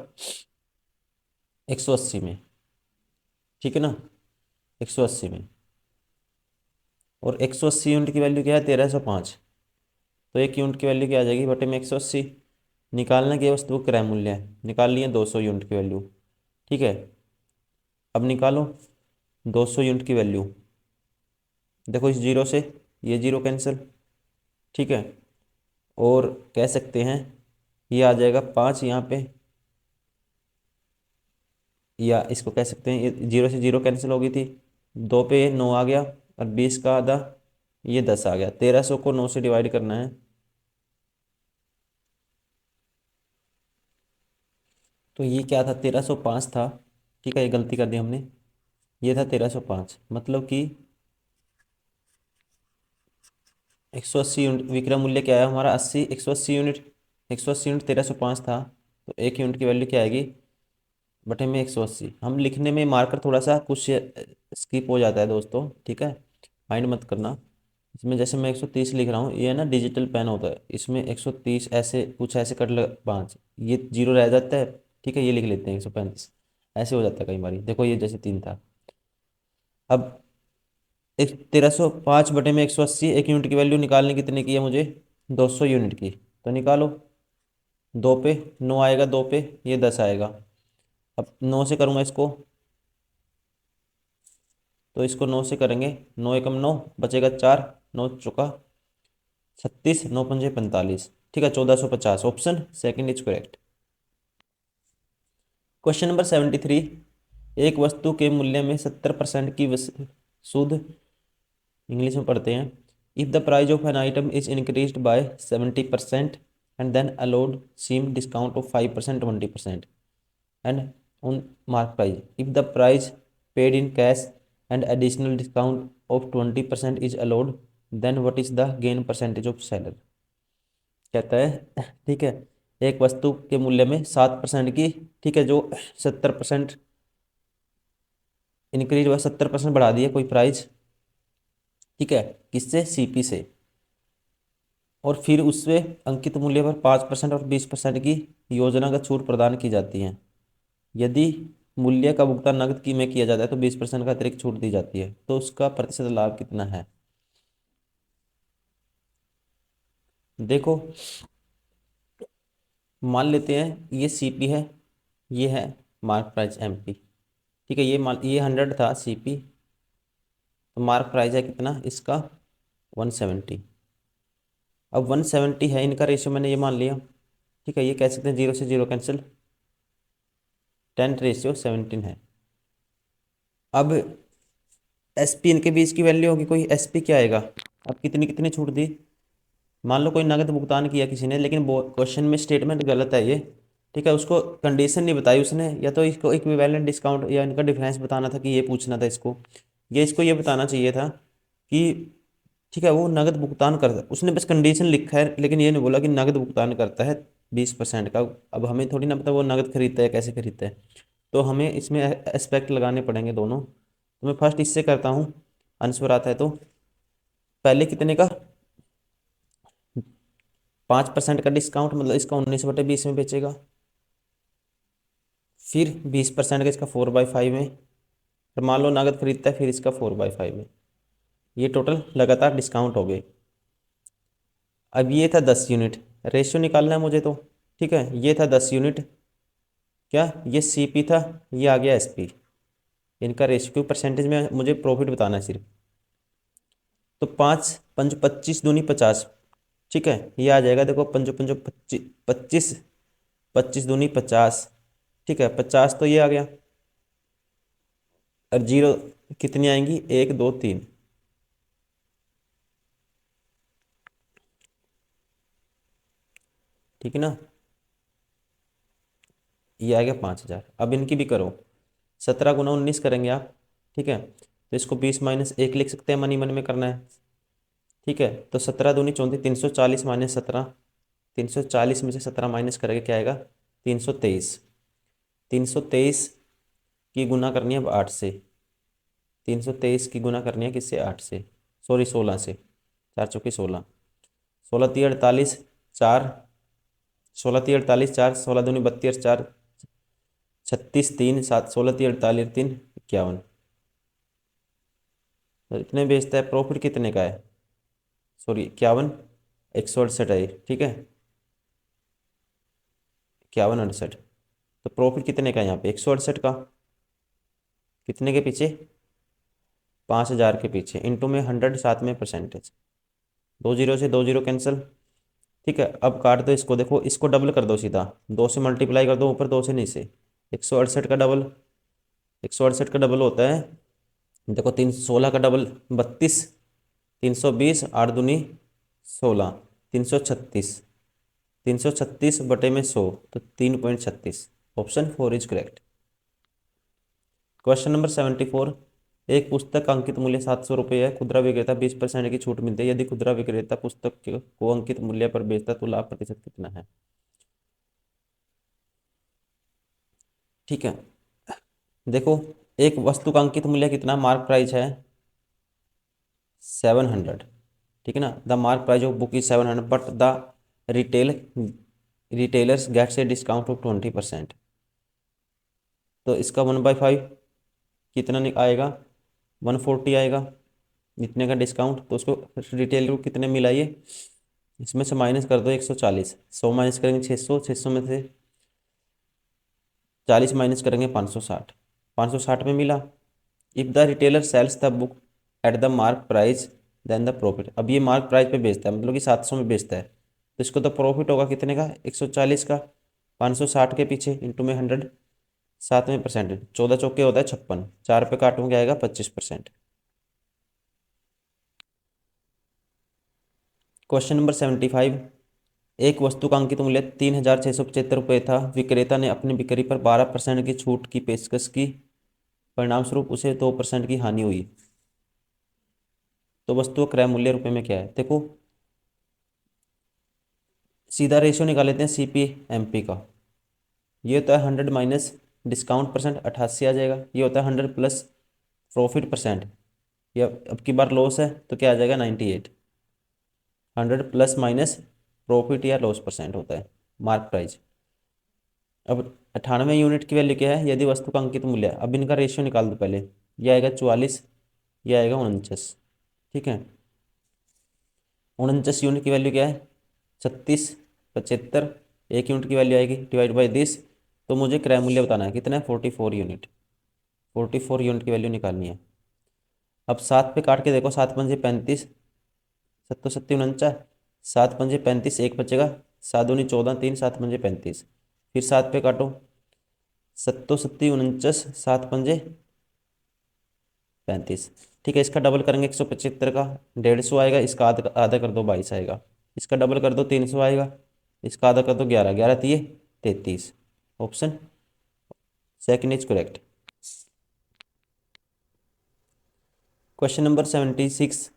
180 में, ठीक है ना, 180 में, और 180 यूनिट की वैल्यू क्या है, 1305, तो एक यूनिट की वैल्यू क्या आ जाएगी, बटे में 180, निकालना की वस्तु क्रय मूल्य है, निकाल लिए 200 यूनिट की वैल्यू, ठीक है, अब निकालो 200 यूनिट की वैल्यू, देखो इस जीरो से ये जीरो कैंसिल, ठीक है, और कह सकते हैं ये आ जाएगा 5 यहाँ पे, या इसको कह सकते हैं ये जीरो से जीरो कैंसिल हो गई थी, 2 पे 9 आ गया, और 20 का आधा, ये 10 आ गया, 1300 को 9 से डिवाइड करना है, तो ये क्या था, 1305 था, ठीक है, ये गलती कर दी हमने, ये था 1305, मतलब कि 180 यूनिट विक्रय मूल्य क्या है हमारा, 80, 180 यूनिट, 180 यूनिट 1305 था, तो एक यूनिट की वैल्यू क्या आएगी, बटे में 180। हम लिखने में मार्कर थोड़ा सा कुछ स्किप हो जाता है दोस्तों, ठीक है, माइंड मत करना, इसमें जैसे मैं 130 लिख रहा हूँ, ये ना डिजिटल पेन होता है, इसमें 130 ऐसे कुछ ऐसे कट लग 5, ये जीरो रह जाता है, ठीक है, ये लिख लेते हैं 135, ऐसे हो जाता है कई बार, देखो ये जैसे 3 था। अब एक 1305 बटे में 180, एक यूनिट की वैल्यू निकालने कितने की है मुझे, 200 यूनिट की, तो निकालो, 2 पे 9 आएगा, 2 पे ये 10 आएगा, अब 9 से करूँगा इसको, तो इसको 9 से करेंगे, 9 एकम 9, बचेगा 4, 9 चौका 36, 9×5 = 45, ठीक है, 1450, option second is correct. Question number 73, एक वस्तु के मूल्य में 70% की शुद्ध, इंग्लिश में पढ़ते हैं, if the price of an item is increased by 70% and then allowed seem discount of 5% 20%, and on mark price, if the price paid in cash and additional discount of 20% is allowed, then what is the gain percentage of seller। कहता है ठीक है, एक वस्तु के मूल्य में 7% की, ठीक है, जो 70% इंक्रीज हुआ, 70% बढ़ा दिया कोई प्राइस, ठीक है, किससे, सीपी से, और फिर उससे अंकित मूल्य पर 5% और 20% की योजना का छूट प्रदान की जाती है। यदि मूल्य का भुगतान नकद की में किया जाता है तो 20% का अतिरिक्त छूट दी जाती है, तो उसका प्रतिशत लाभ कितना है। देखो, मान लेते हैं ये सीपी है, ये है मार्क प्राइस एमपी। ठीक है, ये 100 था सीपी, तो मार्क प्राइस है कितना इसका 170। अब 170 है इनका रेशियो, मैंने ये मान लिया। ठीक है, ये कह सकते हैं 0 से 0 कैंसिल, 10/17 है। अब एसपी इनके बीच की वैल्यू होगी कोई, एसपी क्या आएगा। अब कितनी कितनी छूट दी, मान लो कोई नगद भुगतान किया किसी ने, लेकिन क्वेश्चन में स्टेटमेंट गलत है ये। ठीक है, उसको कंडीशन नहीं बताई उसने, या तो इसको इक्विवेलेंट डिस्काउंट या इनका डिफरेंस बताना था कि ये पूछना था इसको, या इसको ये बताना चाहिए था कि ठीक है वो नगद भुगतान करता है। उसने बस कंडीशन लिखा है, लेकिन ये नहीं बोला कि नगद भुगतान करता है 20% का। अब हमें थोड़ी ना पता वो नगद खरीदता है कैसे खरीदता है, तो हमें इसमें एस्पेक्ट लगाने पड़ेंगे दोनों। तो मैं फर्स्ट इससे करता हूँ, आंसर आता है तो पहले कितने का 5% का डिस्काउंट, मतलब इसका 19/20 में बेचेगा। फिर 20% का इसका 4/5 में, फिर मान लो नगद खरीदता है, फिर इसका 4/5 में। ये टोटल लगातार डिस्काउंट हो गए। अब ये था 10 यूनिट, रेशियो निकालना है मुझे तो। ठीक है, ये था 10 यूनिट, क्या ये सीपी था, ये आ गया एसपी। इनका रेशियो क्यों, परसेंटेज में मुझे प्रॉफिट बताना है सिर्फ। तो 5×5 = 25, 25×2 = 50। ठीक है, ये आ जाएगा देखो, 5×5 = 25, 25×2 = 50। ठीक है, 50 तो ये आ गया, और जीरो कितनी आएंगी, 1 2 3। ठीक है ना, ये आ गया 5,000। अब इनकी भी करो, 17×19 करेंगे आप। ठीक है, तो इसको 20 - 1 लिख सकते हैं, मनी मन में करना है। ठीक है, तो 17×2 = 34, 340 - 17, 340 में से 17 माइनस करेंगे, क्या आएगा 323। 323 की गुना करनी है अब 8 से, 323 की गुना करनी है किससे, 8 से, सॉरी 16 से, 4×4 = 16, 16×3 = 48, 4, 16×3 = 48, 4, 16×2 = 32, 4 36, 3 7, 16×3 = 48, 3 51। तो इतने बेचता है, प्रॉफिट कितने का है, सॉरी 51, 168 है ये। ठीक है, 51, 68, तो प्रॉफिट कितने का है यहाँ पे, 168 का। कितने के पीछे, 5,000 के पीछे, इंटू में 100, साथ में परसेंटेज, 2 0 से 2 0 कैंसिल। ठीक है, अब काट दो इसको, देखो इसको डबल कर दो सीधा, 2 से मल्टीप्लाई कर दो ऊपर, 2 से नीचे। 168 का डबल, 168 का डबल होता है, देखो 316 का डबल 32, 320, 8×2 = 16, 336, 336/100, तो 3.36। Option 4 is correct. Question number 74, एक पुस्तक का अंकित मूल्य 700 रुपये है, खुदरा विक्रेता 20% की छूट मिलती है, यदि खुदरा विक्रेता पुस्तक को अंकित मूल्य पर बेचता है तो लाभ प्रतिशत कितना है। ठीक है, देखो एक वस्तु का अंकित मूल्य कितना, मार्क प्राइस है 700। ठीक है ना, the mark price of book is 700, but the retail retailers gets a discount of 20%। तो इसका 1/5 कितना आएगा, 140 आएगा, इतने का डिस्काउंट। तो उसको रिटेलर को कितने मिला ये, इसमें से माइनस कर दो 140, 100 माइनस करेंगे 600, 600 में से 40 माइनस करेंगे 560, 560 में मिला। If the retailer sales the book at the mark price then the profit. अब ये मार्क प्राइस पे बेचता है, मतलब कि 700 में बेचता है, तो इसको तो प्रॉफिट होगा कितने का, 140 का, 560 के पीछे इंटू में 100, साथ में परसेंटेज, 14 चौके होता है 56, 4 पे काटूंगे आएगा 25%। क्वेश्चन नंबर 75, एक वस्तु का अंकित मूल्य 3,675 रुपये था, विक्रेता ने अपनी बिक्री पर 12% की छूट की पेशकश की, परिणाम स्वरूप उसे 2% की हानि हुई। तो वस्तु का क्रय मूल्य रुपए में क्या है, देखो सीधा रेशियो निकाल लेते हैं सीपी एमपी का। ये होता है 100 माइनस डिस्काउंट परसेंट, 88 आ जाएगा। ये होता है 100 प्लस प्रॉफिट परसेंट, ये अब की बार लॉस है तो क्या आ जाएगा 98। 100 प्लस माइनस प्रॉफिट या लॉस परसेंट होता है मार्क प्राइस। अब 98 यूनिट की वैल्यू क्या है, यदि वस्तु का अंकित मूल्य, अब इनका रेशियो निकाल दो पहले, ये आएगा 44, ये आएगा 49। ठीक है, 49 यूनिट की वैल्यू क्या है, 36, 75, 1 यूनिट की वैल्यू आएगी डिवाइड बाई दिस। तो मुझे क्रय मूल्य बताना है कितना है, 44 यूनिट। 44 यूनिट की वैल्यू निकालनी है। अब 7 पे काट के देखो, 7 पंजे 35, 7 सत्ती 49, 7 पंजे 35, एक बचेगा, 7 दूनी 14, 3, 7 पंजे 35। फिर 7 पे काटो, 7 सत्ती 49, 7 पंजे 35। ठीक है, इसका डबल करेंगे 175 का 150 आएगा, इसका आधा आधा कर दो 22 आएगा। इसका डबल कर दो 300 आएगा, इसका आधा कर दो 11, 11 तिये 33। Option second is correct. Question number 76।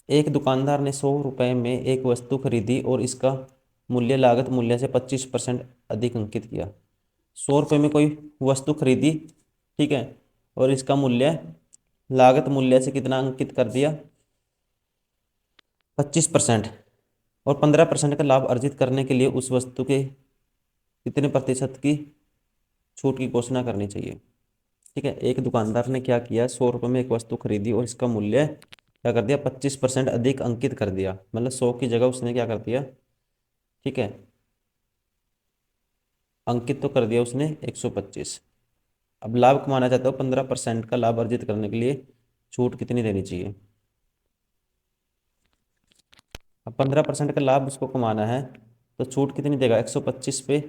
एक दुकानदार ने 100 रुपये में एक वस्तु खरीदी और इसका मूल्य लागत मूल्य से 25% अधिक अंकित किया। 100 रुपये में कोई वस्तु खरीदी, ठीक है, और इसका मूल्य लागत मूल्य से कितना अंकित कर दिया, 25%। और 15% का लाभ अर्जित करने के लिए उस वस्तु के कितने प्रतिशत की छूट की घोषणा करनी चाहिए। ठीक है, एक दुकानदार ने क्या किया, 100 रुपये में एक वस्तु खरीदी और इसका मूल्य क्या कर दिया, 25% अधिक अंकित कर दिया। मतलब 100 की जगह उसने क्या कर दिया, ठीक है, अंकित तो कर दिया उसने 125। अब लाभ कमाना चाहता हो, 15% का लाभ अर्जित करने के लिए छूट कितनी देनी चाहिए। अब 15% का लाभ उसको कमाना है तो छूट कितनी देगा, 125 पे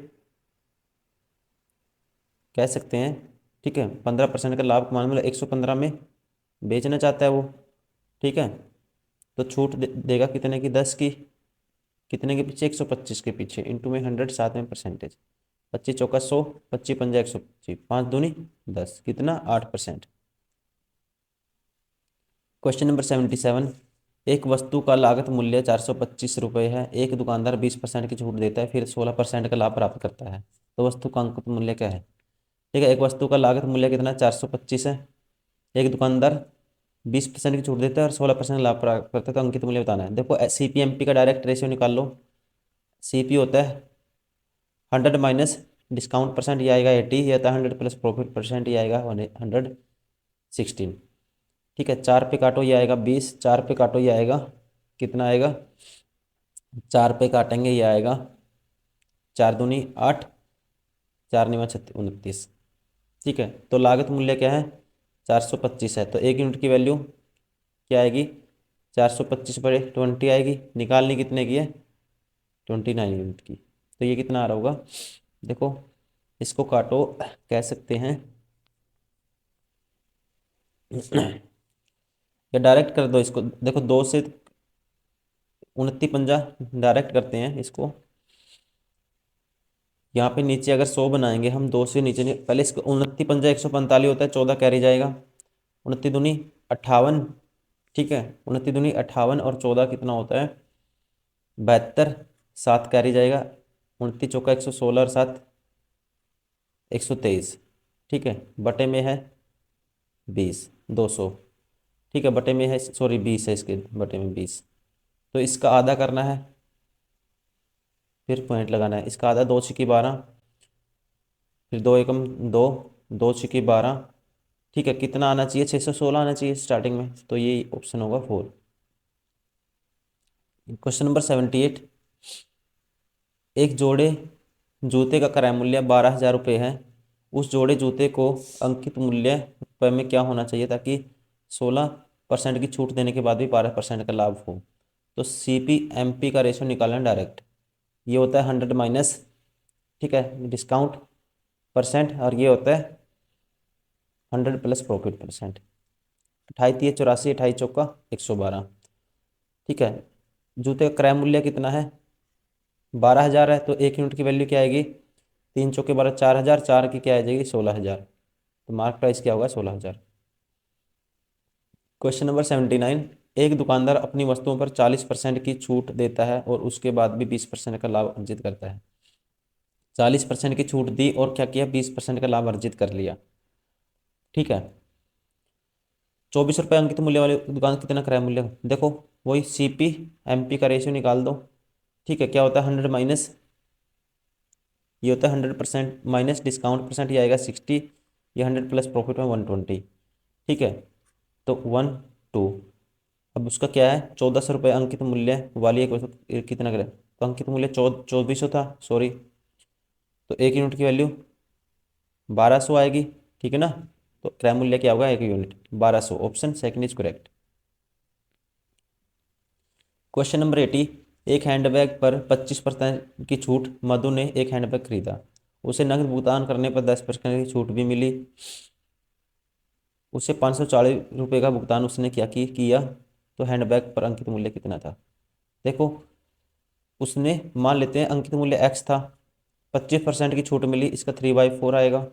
कह सकते हैं। ठीक है, 15% का लाभ कमाने मतलब 115 में बेचना चाहता है वो। ठीक है, तो छूट देगा कितने की, 10 की। कितने के पीछे, 125 के पीछे, इंटू में 100, साथ में परसेंटेज। 25 चौका 100, 25 पंजा 125, 5 दूनी 10, कितना 8%। Question number 77। एक वस्तु का लागत मूल्य 425 रुपये है, एक दुकानदार 20% की छूट देता है, फिर 16% का लाभ प्राप्त करता है, तो वस्तु का अंकित मूल्य क्या है। ठीक है, एक वस्तु का लागत मूल्य कितना, 425 है, एक दुकानदार 20% की छूट देता है और 16% लाभ प्राप्त करता है, तो अंकित मूल्य बताना है। देखो CPMP का डायरेक्ट रेशियो निकाल लो। CP होता है 100 माइनस डिस्काउंट परसेंट, ये आएगा 80, ये आता है 100 प्लस प्रॉफिट परसेंट, ये आएगा 116। ठीक है, 4 पे काटो ये आएगा 20, 4 पे काटो ये आएगा कितना आएगा, 4 पे काटेंगे ये आएगा 4 दूनी 8, 4 निवा 29। ठीक है, तो लागत मूल्य क्या है, 425 है, तो 1 यूनिट की वैल्यू क्या आएगी, 425/20 आएगी। निकालनी कितने की है, 29 यूनिट की। तो ये कितना आ रहा होगा, देखो इसको काटो, कह सकते हैं या डायरेक्ट कर दो इसको। देखो 2 से 29 पंजा डायरेक्ट करते हैं इसको। यहाँ पे नीचे अगर 100 बनाएंगे हम, 2 से नीचे नहीं, पहले इसको 29 पंजा 145 होता है, 14 कैरी जाएगा, 29 दूनी 58। ठीक है, 29 दूनी 58 और 14 कितना होता है, 72, 7 कैरी जाएगा, 29 चौका 116 और 7 123। ठीक है, बटे में है 20, 200। ठीक है, बटे में है, सॉरी 20 है, इसके बटे में 20। तो इसका आधा करना है, फिर पॉइंट लगाना है। इसका आधा 2 छक्के 12, फिर 2 एकम 2, 2 छक्के 12। ठीक है, कितना आना चाहिए, 616 आना चाहिए स्टार्टिंग में, तो ये ऑप्शन होगा 4। Question number 78। एक जोड़े जूते का क्रय मूल्य 12,000 रुपये है, उस जोड़े जूते को अंकित मूल्य रुपये में क्या होना चाहिए ताकि 16% की छूट देने के बाद भी 12% का लाभ हो। तो CPMP का रेशो निकालना डायरेक्ट। ये होता है 100 माइनस, ठीक है, डिस्काउंट परसेंट, और ये होता है 100 प्लस प्रॉफिट परसेंट। 28 3 84, 28 चौका 112। ठीक है, जूते का क्रय मूल्य कितना है, 12,000 है, तो 1 यूनिट की वैल्यू क्या आएगी, 3 चौके 12, 4,000, 4 की क्या आ जाएगी 16,000, तो मार्क प्राइस क्या होगा 16,000। Question number 79। एक दुकानदार अपनी वस्तुओं पर 40% की छूट देता है और उसके बाद भी 20% का लाभ अर्जित करता है। 40% की छूट दी और क्या किया, 20% का लाभ अर्जित कर लिया। ठीक है, 24 रुपये अंकित मूल्य वाली दुकान कितना क्रय मूल्य, देखो वही CPMP का रेशियो निकाल दो। ठीक है, क्या होता है 100 माइनस, ये होता है 100% माइनस डिस्काउंट परसेंट, ये आएगा 60, ये 100 प्लस प्रॉफिट में 120। ठीक है, तो 12। अब उसका क्या है, 1400 रुपये अंकित मूल्य वाली एक वस्तु कितना करे, तो अंकित मूल्य 2400 था, सॉरी तो 1 यूनिट की वैल्यू 1200 आएगी, ठीक है ना। तो क्रय मूल्य क्या होगा, 1 unit 1200। Option second is correct. Question number 80, एक हैंडबैग पर 25% की छूट। मधु ने एक हैंडबैग खरीदा, उसे नकद भुगतान करने पर 10% की छूट भी मिली। उसे 540 रुपये का भुगतान उसने क्या किया, तो हैंडबैग पर अंकित मूल्य कितना था। देखो, उसने मान लेते हैं अंकित मूल्य एक्स था, 25% की छूट मिली, इसका 3/4 आएगा।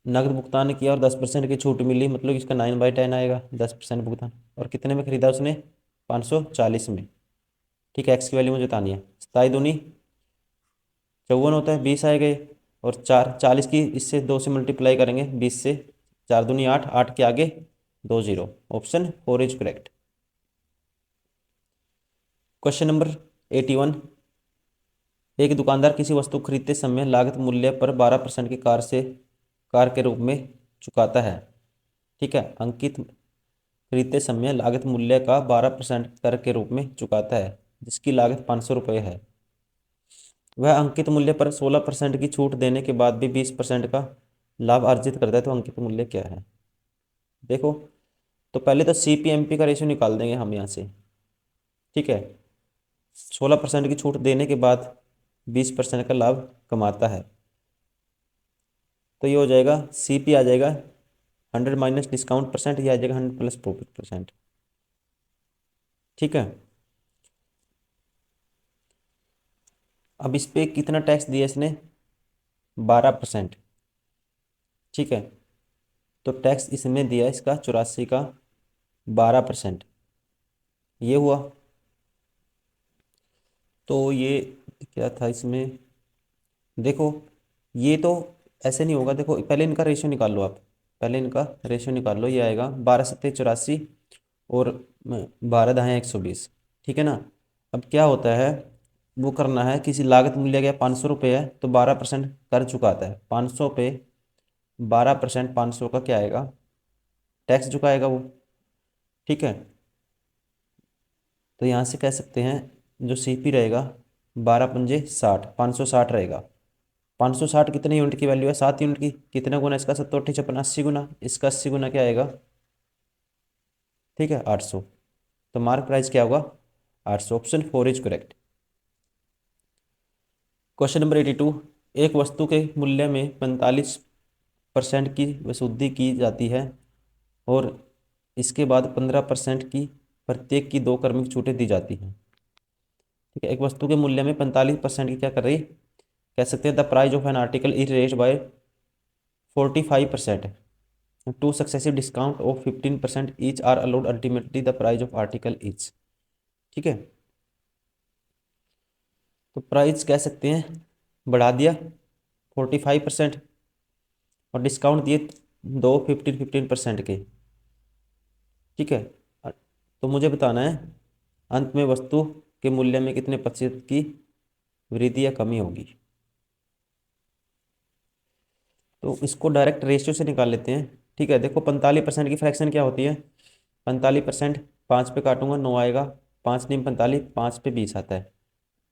नकद भुगतान किया और 10% की छूट मिली, मतलब इसका 9/10 आएगा, 10% भुगतान। और कितने में खरीदा उसने, 540 में। ठीक है, एक्स की वैल्यू मुझे बतानी है। 27×2 = 54 होता है, 20 आएगा ये। और 40 की इससे 2 से मल्टीप्लाई करेंगे, 20 से। 4×2 = 8, 8 के आगे 2 0। Option 4 is correct. Question number 81, एक दुकानदार किसी वस्तु को खरीदते समय लागत मूल्य पर 12% की कार के रूप में चुकाता है। ठीक है, अंकित खरीदते समय लागत मूल्य का 12% कर के रूप में चुकाता है, जिसकी लागत 500 रुपये है। वह अंकित मूल्य पर 16% की छूट देने के बाद भी 20% का लाभ अर्जित करता है, तो अंकित मूल्य क्या है। देखो, तो पहले तो CP/MP का रेशियो निकाल देंगे हम यहाँ से। ठीक है, 16% की छूट देने के बाद 20% का लाभ कमाता है, तो ये हो जाएगा CP आ जाएगा 100 माइनस डिस्काउंट परसेंट, ये आ जाएगा 100 प्लस प्रॉफिट परसेंट। ठीक है, अब इस पे कितना टैक्स दिया इसने, 12%। ठीक है, तो टैक्स इसमें दिया इसका 84 का 12%, ये हुआ। तो ये क्या था इसमें, देखो ये तो ऐसे नहीं होगा। देखो, पहले इनका रेशियो निकाल लो आप, पहले इनका रेशियो निकाल लो। ये आएगा 12×7 = 84 और 12×10 = 120। ठीक है ना। अब क्या होता है, वो करना है, किसी लागत मूल्य का 500 रुपये है, तो 12% कर चुकाता है। 500 पे 12%, 500 का क्या आएगा, टैक्स चुकाएगा वो। ठीक है, तो यहाँ से कह सकते हैं जो CP रहेगा 12×5 = 60, 560 रहेगा। 560 कितने यूनिट की वैल्यू है, 7 यूनिट की। कितना गुना इसका, 7×8 = 56, 80 गुना। इसका 80 गुना क्या आएगा, ठीक है, 800। तो मार्क प्राइस क्या होगा, 800। Option 4 is correct. Question number 82, एक वस्तु के मूल्य में 45% की वसूली की जाती है और इसके बाद 15% की प्रत्येक की 2 क्रमिक छूटें दी जाती हैं। ठीक है, एक वस्तु के मूल्य में 45% की क्या कर रही, कह सकते हैं the price of an article is raised by 45%। Two successive discount of 15% each are allowed, ultimately the price of article is. ठीक है, तो प्राइस कह सकते हैं बढ़ा दिया 45% और डिस्काउंट दिए दो 15-15% के। ठीक है, तो मुझे बताना है अंत में वस्तु के मूल्य में कितने प्रतिशत की वृद्धि या कमी होगी। तो इसको डायरेक्ट रेशियो से निकाल लेते हैं। ठीक है, देखो 45% की फ्रैक्शन क्या होती है, 45% 5 पे काटूंगा 9 आएगा, 5×9 = 45, 5 पे 20 आता है।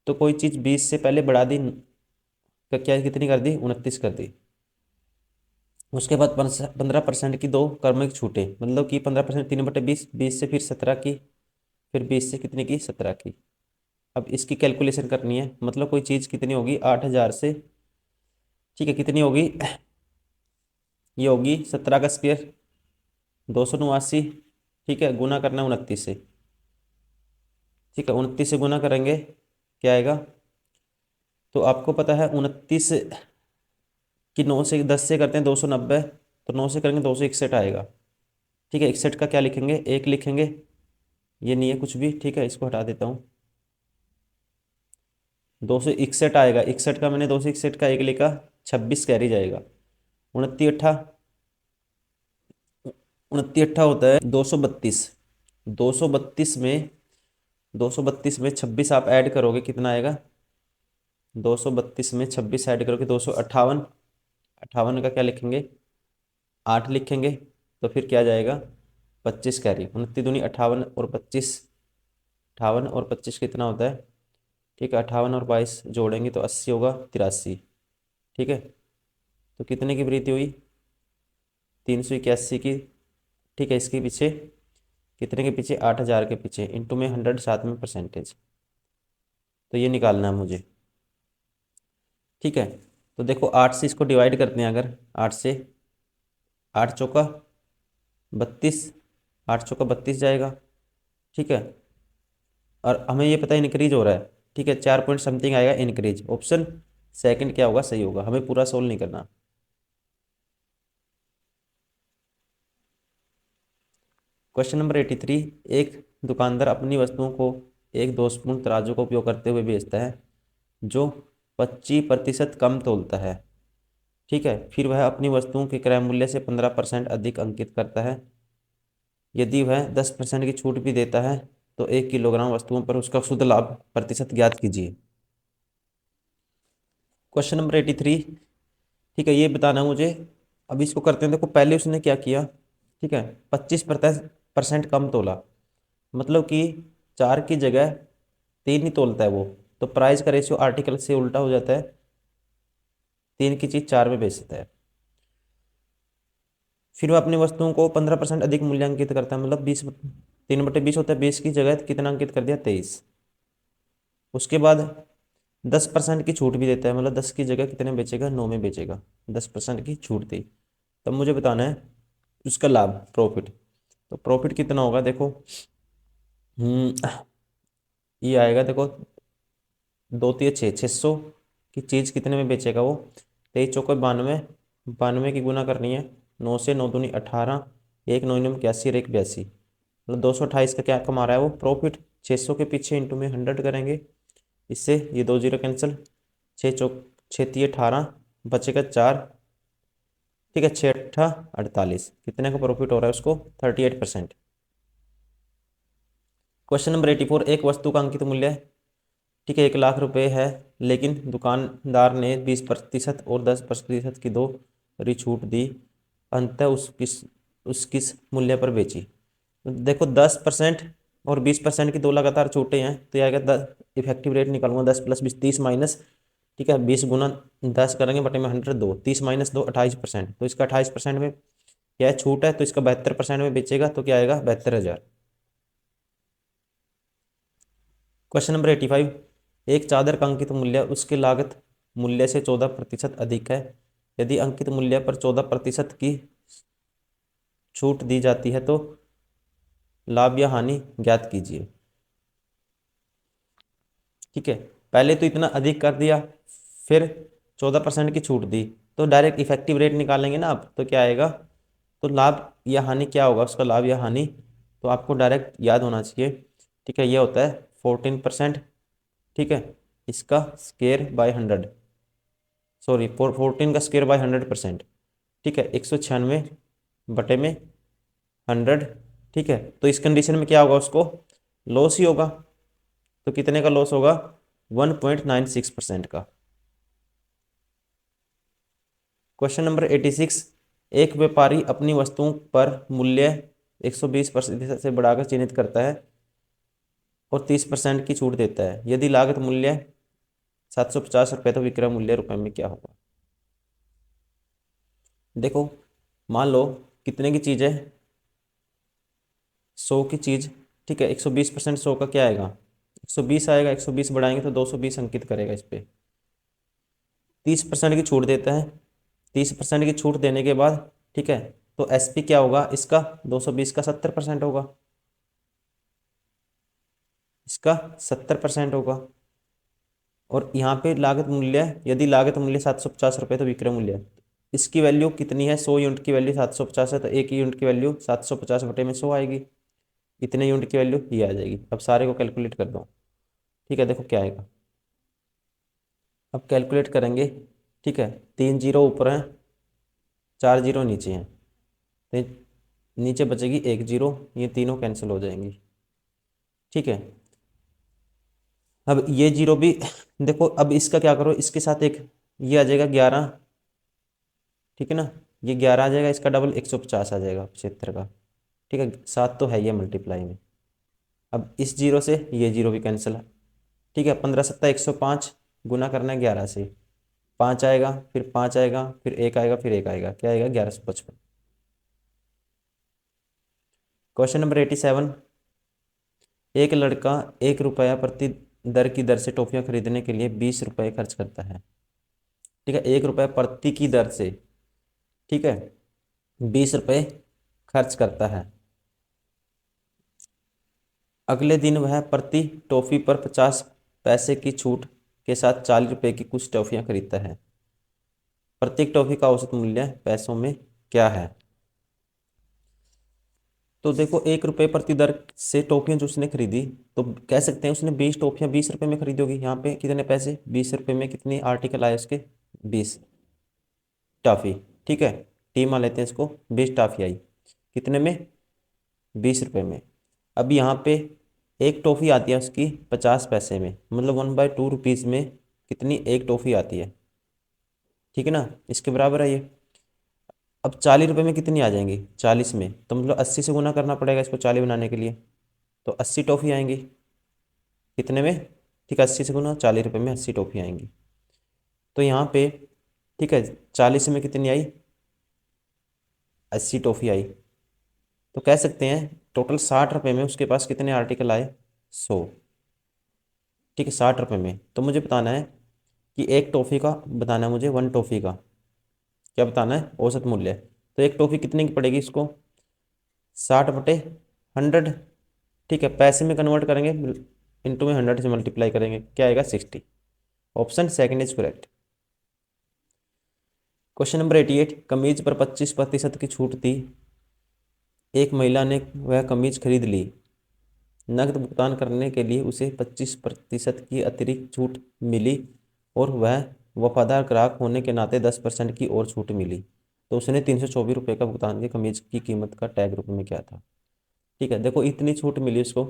तो कोई चीज़ 20 से पहले बढ़ा दी, तो क्या कितनी कर दी, 29 कर दी। उसके बाद 15% की 2 क्रमिक छूटे, मतलब कि 15% 3/20, 20 से फिर 17 की, फिर 20 से कितने की, 17 की। अब इसकी कैलकुलेशन करनी है, मतलब कोई चीज़ कितनी होगी 8,000 से। ठीक है, कितनी होगी, ये होगी 17 का स्क्वायर 289। ठीक है, गुना करना है 29 से। ठीक है, 29 से गुना करेंगे, क्या आएगा, तो आपको पता है 29 कि 9 से 10 से करते हैं 290, तो 9 से करेंगे 261 आएगा। ठीक है, 61 का क्या लिखेंगे, 1 लिखेंगे, ये नहीं है कुछ भी। ठीक है, इसको हटा देता हूँ। 261 आएगा, 61 का मैंने 261 का 1 लिखा, 26 कैरी जाएगा। 29 29 होता है 232। 232 में 26 आप ऐड करोगे, कितना आएगा, 232 में 26 ऐड करोगे 258। 58 का क्या लिखेंगे, 8 लिखेंगे, तो फिर क्या जाएगा, 25 कैरी। 29 दूनी 58 और 25, 58 और 25 कितना होता है, ठीक है, 58 और 22 जोड़ेंगे तो 80 होगा, 83। ठीक है, तो कितने की वृद्धि हुई, 381 की। ठीक है, इसके पीछे कितने के पीछे, 8,000 के पीछे, इंटू में 100 साथ में परसेंटेज, तो ये निकालना है मुझे। ठीक है, तो देखो 8 से इसको डिवाइड करते हैं अगर, 8 से, 8 चौका 32, 8 चौका 32 जाएगा। ठीक है, और हमें ये पता है इंक्रीज हो रहा है। ठीक है, 4 पॉइंट समथिंग आएगा इंक्रीज, ऑप्शन सेकंड क्या होगा, सही होगा। हमें पूरा सोल्व नहीं करना। क्वेश्चन नंबर 83, एक दुकानदार अपनी वस्तुओं को एक दोषपूर्ण तराजू का उपयोग करते हुए बेचता है जो 25% कम तोलता है। ठीक है, फिर वह अपनी वस्तुओं के क्रय मूल्य से 15% अधिक अंकित करता है। यदि वह 10% की छूट भी देता है तो 1 किलोग्राम वस्तुओं पर उसका शुद्ध लाभ प्रतिशत ज्ञात कीजिए। Question number 83। ठीक है, ये बताना मुझे। अब इसको करते हैं, देखो पहले उसने क्या किया। ठीक है, 25% कम तोला, मतलब कि 4 की जगह 3 ही तोलता है वो, तो प्राइस का रेशियो आर्टिकल से उल्टा हो जाता है, 3 की चीज़ 4 में बेचता है। फिर वह अपनी वस्तुओं को 15% अधिक मूल्यांकित करता है, मतलब 20, 3/20 होता है, 20 की जगह कितना अंकित कर दिया, 23। उसके बाद 10% की छूट भी देता है, मतलब 10 की जगह कितने बेचेगा, 9 में बेचेगा, 10% की छूट दी। तब मुझे बताना है उसका लाभ, प्रॉफिट। तो प्रॉफिट कितना होगा, देखो ये आएगा, देखो 2×3 = 600 की चीज़ कितने में बेचेगा वो, 23 × 92, 92 की गुना करनी है, 9 से, 9×2 = 18, 1×9 = 81 और 1 82, मतलब 228 का क्या कमा रहा है वो, प्रॉफिट। 600 के पीछे इंटू में 100 करेंगे, इससे ये 2 जीरो कैंसिल, 6×6 = 18, बचेगा 4। ठीक है, 6×8 = 48, कितने का प्रॉफिट हो रहा है उसको, 38%। क्वेश्चन नंबर 84, एक वस्तु का अंकित मूल्य, ठीक है, 1,00,000 रुपये है, लेकिन दुकानदार ने 20% और 10% की दो री छूट दी, अंततः उस किस मूल्य पर बेची। तो देखो 10% और 20% की दो लगातार छूटें हैं, तो यह आएगा 10, इफेक्टिव रेट निकालूंगा 10 + 20 30 माइनस, ठीक है, 20 × 10 करेंगे बटे में 100, 2 30 - 2 28%, तो इसका 28% में क्या है, छूट है, तो इसका 72% में बेचेगा, तो क्या आएगा, 72,000। क्वेश्चन नंबर 85, एक चादर का अंकित मूल्य उसके लागत मूल्य से 14% अधिक है। यदि अंकित मूल्य पर 14% की छूट दी जाती है तो लाभ या हानि ज्ञात कीजिए। ठीक है, पहले तो इतना अधिक कर दिया, फिर 14% की छूट दी, तो डायरेक्ट इफेक्टिव रेट निकालेंगे ना आप, तो क्या आएगा, तो लाभ या हानि क्या होगा उसका, लाभ या हानि, तो आपको डायरेक्ट याद होना चाहिए। ठीक है, ये होता है 14%। ठीक है, इसका स्केयर बाय 100, सॉरी 14 का स्केयर बाय 100%। ठीक है, 196 बटे में 100। ठीक है, तो इस कंडीशन में क्या होगा, उसको लॉस ही होगा, तो कितने का लॉस होगा, 1.96% का। क्वेश्चन नंबर 86, एक व्यापारी अपनी वस्तुओं पर मूल्य 120% से बढ़ाकर चिन्हित करता है और 30% की छूट देता है। यदि लागत मूल्य 750 रुपये तो विक्रय मूल्य रुपए में क्या होगा। देखो मान लो कितने की चीज़ है, 100 की चीज़। ठीक है, 120% 100 का क्या आएगा, 120 आएगा, 120 बढ़ाएंगे तो 220 अंकित करेगा इस पे। 30% की छूट देता है, 30% की छूट देने के बाद, ठीक है, तो एसपी क्या होगा इसका, 220 का 70% होगा, इसका 70% होगा। और यहाँ पे लागत मूल्य, यदि लागत मूल्य 750 रुपये तो विक्रय मूल्य, इसकी वैल्यू कितनी है, 100 यूनिट की वैल्यू 750 है, तो एक यूनिट की वैल्यू 750 बटे में 100 आएगी, इतने यूनिट की वैल्यू ये आ जाएगी। अब सारे को कैलकुलेट कर दो। ठीक है, देखो क्या आएगा, अब कैलकुलेट करेंगे। ठीक है, 3 जीरो ऊपर हैं, 4 जीरो नीचे हैं, तो नीचे बचेगी 1 जीरो, ये तीनों कैंसिल हो जाएंगी। ठीक है, अब ये जीरो भी देखो, अब इसका क्या करो, इसके साथ एक ये आ जाएगा 11। ठीक है ना, ये 11 आ जाएगा, इसका डबल 150 आ जाएगा 75 का। ठीक है, 7 तो है ये मल्टीप्लाई में। अब इस जीरो से ये जीरो भी कैंसिल है। ठीक है, 15 × 7 = 105, गुना करना है 11 से, 5 आएगा, फिर 5 आएगा, फिर 1 आएगा, फिर 1 आएगा, क्या आएगा 1155। Question number 87। एक लड़का 1 रुपया प्रति दर की दर से टॉफियाँ खरीदने के लिए 20 रुपये खर्च करता है। ठीक है, 1 रुपया प्रति की दर से, ठीक है, 20 रुपये खर्च करता है। अगले दिन वह प्रति टॉफी पर 50 पैसे की छूट के साथ 40 रुपये की कुछ टॉफियाँ खरीदता है। प्रत्येक टॉफी का औसत मूल्य पैसों में क्या है? तो देखो, 1 रुपये प्रति दर से टॉफियाँ जो उसने खरीदी, तो कह सकते हैं उसने 20 टॉफियाँ 20 रुपये में खरीदी होगी। यहाँ पे कितने पैसे, 20 रुपये में कितनी आर्टिकल आए उसके, 20 टॉफी। ठीक है, टी मान लेते हैं इसको, 20 टॉफी आई कितने में, 20 रुपये में। अब यहाँ पे एक टॉफ़ी आती है उसकी 50 पैसे में, मतलब 1/2 रुपीज़ में कितनी, एक टॉफ़ी आती है। ठीक है ना, इसके बराबर है ये। अब 40 रुपये में कितनी आ जाएंगी, 40 में, तो मतलब 80 से गुना करना पड़ेगा इसको 40 बनाने के लिए, तो 80 टॉफ़ी आएंगी कितने में, ठीक है, 80 से गुना, 40 रुपये में 80 टॉफ़ी आएंगी। तो यहाँ पे, ठीक है, 40 में कितनी आई, 80 टॉफ़ी आई। तो कह सकते हैं टोटल 60 रुपये में उसके पास कितने आर्टिकल आए, 100। ठीक है, 60 रुपये में। तो मुझे बताना है कि एक टॉफ़ी का बताना है मुझे, 1 टॉफ़ी का क्या बताना है, औसत मूल्य। तो एक टॉफ़ी कितने की पड़ेगी इसको, 60/100। ठीक है, पैसे में कन्वर्ट करेंगे, इंटू में 100 से मल्टीप्लाई करेंगे, क्या आएगा 60। Option second is correct. Question number 88। कमीज पर 25% की छूट थी। एक महिला ने वह कमीज खरीद ली। नकद भुगतान करने के लिए उसे 25% की अतिरिक्त छूट मिली और वह वफादार ग्राहक होने के नाते 10% की और छूट मिली। तो उसने 324 रुपये का भुगतान किया। कमीज की कीमत का टैग रूप में क्या था? ठीक है, देखो इतनी छूट मिली उसको।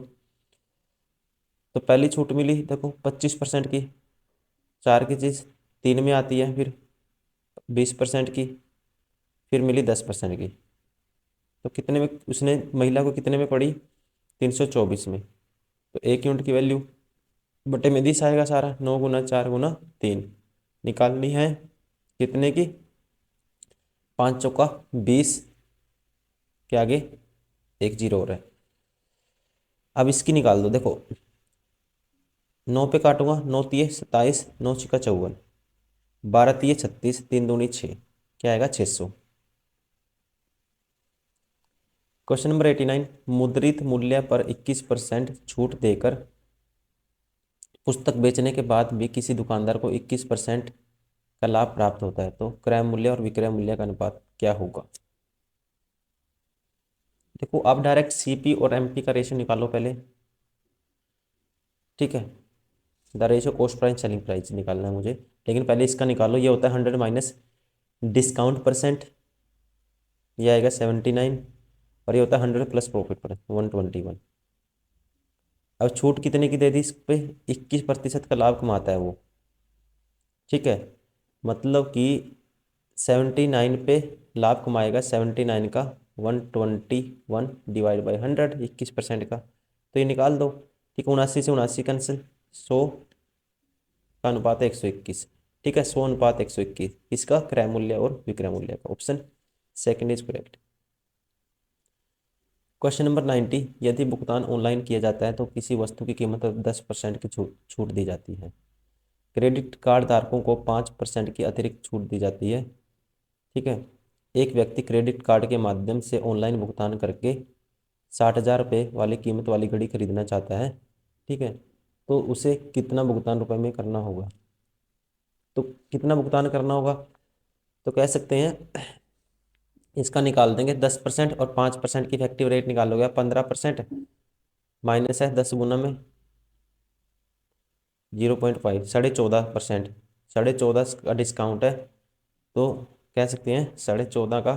तो पहली छूट मिली देखो 25% की, 4 की चीज़ 3 में आती है, फिर 20% की, फिर मिली 10% की। तो कितने में उसने महिला को कितने में पड़ी, 324 में। तो 1 यूनिट की वैल्यू बटे में 10 आएगा सारा, 9 × 4 × 3 निकालनी है कितने की, 5 चौका 20 के आगे एक जीरो और है। अब इसकी निकाल दो, देखो 9 पे काटूंगा, 9 तिये 27, 9 छिका 54, 12 तिये 36, 3 दूनी 6, क्या आएगा 600। Question number 89। मुद्रित मूल्य पर 21% छूट देकर पुस्तक बेचने के बाद भी किसी दुकानदार को 21% का लाभ प्राप्त होता है, तो क्रय मूल्य और विक्रय मूल्य का अनुपात क्या होगा? देखो आप डायरेक्ट सीपी और एमपी का रेशियो निकालो पहले। ठीक है, the ratio cost price selling price निकालना है मुझे, लेकिन पहले इसका निकालो। ये होता है 100 माइनस डिस्काउंट परसेंट, ये आएगा 79, और ये होता है 100 प्लस प्रॉफिट पर 121। अब छूट कितने की दे दी इस पे, 21% का लाभ कमाता है वो। ठीक है, मतलब कि 79 पे लाभ कमाएगा, 79 का 121 डिवाइड बाई 100, 21% का। तो ये निकाल दो। ठीक है, 79 से 79 कैंसिल, 100 का अनुपात है 121। ठीक है, 100/121 इसका क्रय मूल्य और विक्रय मूल्य का। Option second is correct. Question number 90। यदि भुगतान ऑनलाइन किया जाता है तो किसी वस्तु की कीमत पर 10% की छूट छूट दी जाती है। क्रेडिट कार्ड धारकों को 5% की अतिरिक्त छूट दी जाती है। ठीक है, एक व्यक्ति क्रेडिट कार्ड के माध्यम से ऑनलाइन भुगतान करके 60,000 रुपये वाली कीमत वाली घड़ी खरीदना चाहता है। ठीक है, तो उसे कितना भुगतान रुपए में करना होगा? तो कितना भुगतान करना होगा, तो कह सकते हैं इसका निकाल देंगे 10% और 5% की इफेक्टिव रेट निकालोगे, 15% माइनस है 10 गुना में 0.5, 14.5%। 14.5 का डिस्काउंट है, तो कह सकते हैं 14.5 का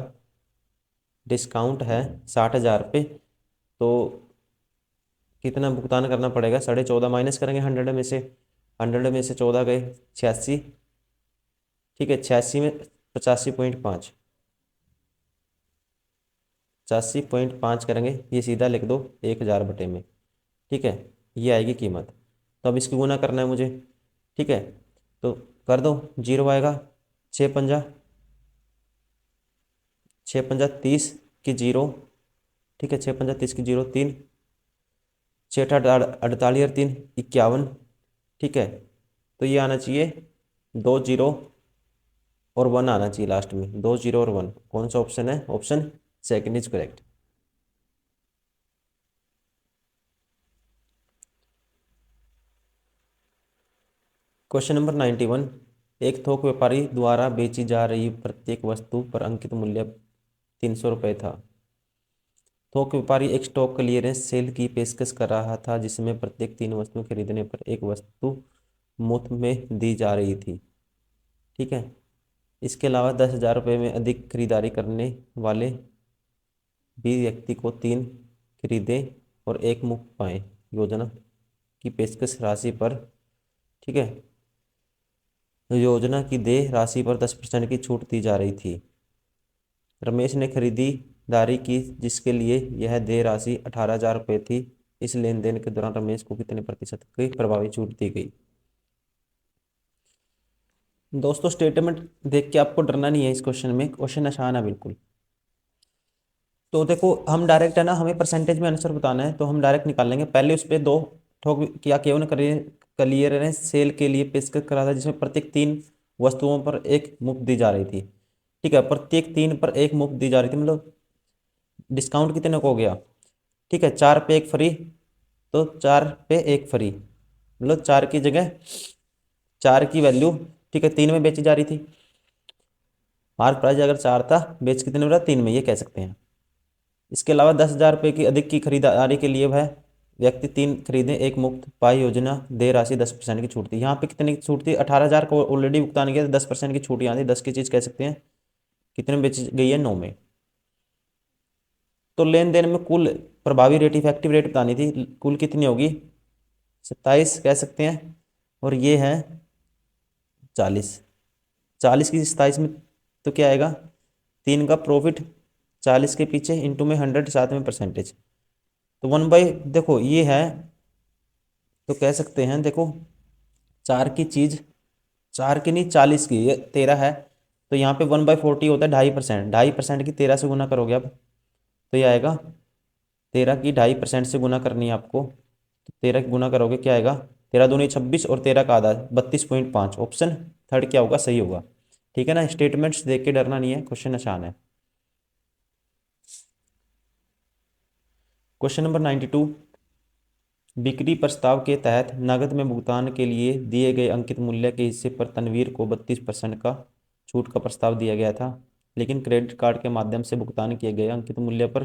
डिस्काउंट है 60,000 रुपये। तो कितना भुगतान करना पड़ेगा, 14.5 माइनस करेंगे 100 में से, 100 में से 14 गए 86। ठीक है, 86 में 85.5, 85.5 करेंगे, ये सीधा लिख दो 1,000 बटे में। ठीक है, ये आएगी कीमत। तो अब इसकी गुना करना है मुझे। ठीक है, तो कर दो, जीरो आएगा। छः पंजा, छः पंजा 30 की जीरो, ठीक है, छः पंजा 30 की जीरो, तीन, छः अठारह 48 और तीन 51, ठीक है। तो ये आना चाहिए दो जीरो और वन आना चाहिए लास्ट में, दो जीरो और वन। कौन सा ऑप्शन है? Option second is correct. Question number 91, एक थोक व्यापारी द्वारा बेची जा रही प्रत्येक वस्तु पर अंकित मूल्य 300 रुपये था। थोक व्यापारी एक स्टॉक क्लियरेंस सेल की पेशकश कर रहा था जिसमें प्रत्येक तीन वस्तु खरीदने पर एक वस्तु मुफ्त में दी जा रही थी, ठीक है। इसके अलावा 10,000 रुपये में अधिक खरीदारी करने वाले भी व्यक्ति को तीन खरीदे और एक मुफ्त पाए योजना की पेशकश राशि पर, ठीक है, योजना की देय राशि पर 10% की छूट दी जा रही थी। रमेश ने खरीदारी की जिसके लिए यह देय राशि 18,000 रुपये थी। इस लेन देन के दौरान रमेश को कितने प्रतिशत की प्रभावी छूट दी गई? दोस्तों स्टेटमेंट देख के आपको डरना नहीं है, इस क्वेश्चन में क्वेश्चन आसान है बिल्कुल। तो देखो हम डायरेक्ट है ना, हमें परसेंटेज में आंसर बताना है तो हम डायरेक्ट निकाल लेंगे। पहले उस पर दो ठोक क्या केवल क्लियरेंस सेल के लिए पेशकश करा था जिसमें प्रत्येक तीन वस्तुओं पर एक मुफ्त दी जा रही थी, ठीक है। प्रत्येक तीन पर एक मुफ्त दी जा रही थी, मतलब डिस्काउंट कितने को हो गया, ठीक है, चार पे एक फ्री, तो चार पे एक फ्री, मतलब चार की जगह चार की वैल्यू, ठीक है, तीन में बेची जा रही थी। मार्क प्राइस अगर चार था, बेच कितने में रहा? तीन में, ये कह सकते हैं। इसके अलावा 10,000 रुपये की अधिक की खरीदारी के लिए वह व्यक्ति तीन खरीदे एक मुफ्त पाई योजना दे राशि 10% की छूट थी। यहाँ पे कितनी की छूट थी? 18,000 को ऑलरेडी भुगतान किया तो 10% की छूट यहाँ थी, 10 की चीज़ कह सकते हैं। कितने में बेची गई है? 9 में। तो लेन देन में कुल प्रभावी रेट, इफेक्टिव रेट बतानी थी, कुल कितनी होगी? 27 कह सकते हैं, और ये है 40। 40 की 27 में तो क्या आएगा? तीन का प्रॉफिट 40 के पीछे इंटू में 100 साथ में परसेंटेज, तो 1/, देखो ये है, तो कह सकते हैं देखो चार की चीज़, चार की नहीं 40 की, ये 13 है, तो यहाँ पे 1/40 होता है 2.5%, 2.5% की 13 से गुना करोगे अब, तो ये आएगा 13 की 2.5% से गुना करनी है आपको, तो 13 की गुना करोगे क्या आएगा? 13 दूनी 26 और 13 का आधा 32.5। ऑप्शन थर्ड क्या होगा? सही होगा, ठीक है ना। स्टेटमेंट्स देख के डरना नहीं है, क्वेश्चन आसान है। क्वेश्चन नंबर 92, बिक्री प्रस्ताव के तहत नकद में भुगतान के लिए दिए गए अंकित मूल्य के हिस्से पर तनवीर को 32% का छूट का प्रस्ताव दिया गया था, लेकिन क्रेडिट कार्ड के माध्यम से भुगतान किए गए अंकित मूल्य पर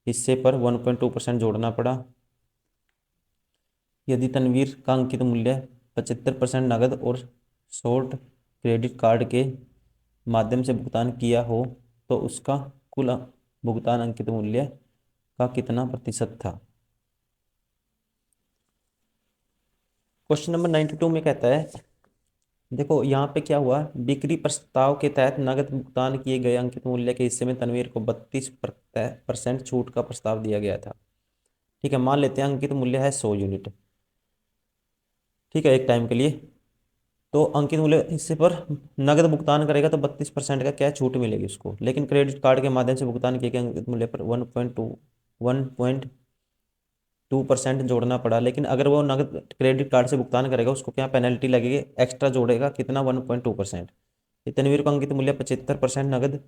हिस्से पर 1.2% जोड़ना पड़ा। यदि तनवीर का अंकित मूल्य 75% नकद और शॉर्ट क्रेडिट कार्ड के माध्यम से भुगतान किया हो तो उसका कुल भुगतान अंकित मूल्य का कितना प्रतिशत था? क्वेश्चन नंबर 92 में कहता है, देखो यहाँ पे क्या हुआ, बिक्री प्रस्ताव के तहत नकद भुगतान किए गए अंकित मूल्य के हिस्से में तनवीर को 32% छूट का प्रस्ताव दिया गया था, ठीक है। मान लेते हैं अंकित मूल्य है 100 यूनिट, ठीक है, एक टाइम के लिए। तो अंकित मूल्य हिस्से पर नगद भुगतान करेगा तो 32% का क्या छूट मिलेगी उसको, लेकिन क्रेडिट कार्ड के माध्यम से भुगतान किए गए अंकित मूल्य पर 1.2% जोड़ना पड़ा। लेकिन अगर वो नगद क्रेडिट कार्ड से भुगतान करेगा उसको क्या पेनल्टी लगेगी? एक्स्ट्रा जोड़ेगा, कितना? 1.2%। तनवीर को अंकित मूल्य 75% नगद,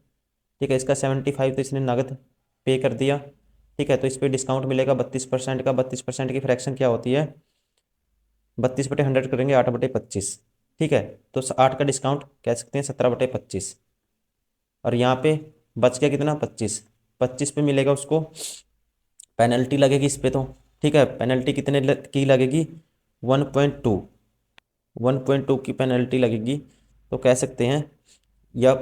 ठीक है, इसका 75 तो इसने नगद पे कर दिया, ठीक है। तो इस पर डिस्काउंट मिलेगा 32% का, 32% की फ्रैक्शन क्या होती है? 32/100 करेंगे 8/25, ठीक है। तो 8 का डिस्काउंट कह सकते हैं 17/25, और यहाँ पे बच गया कितना? 25। 25 पे मिलेगा उसको पेनल्टी लगेगी इस पे तो, ठीक है। पेनल्टी कितने की लगेगी? 1.2, 1.2 की पेनल्टी लगेगी, तो कह सकते हैं या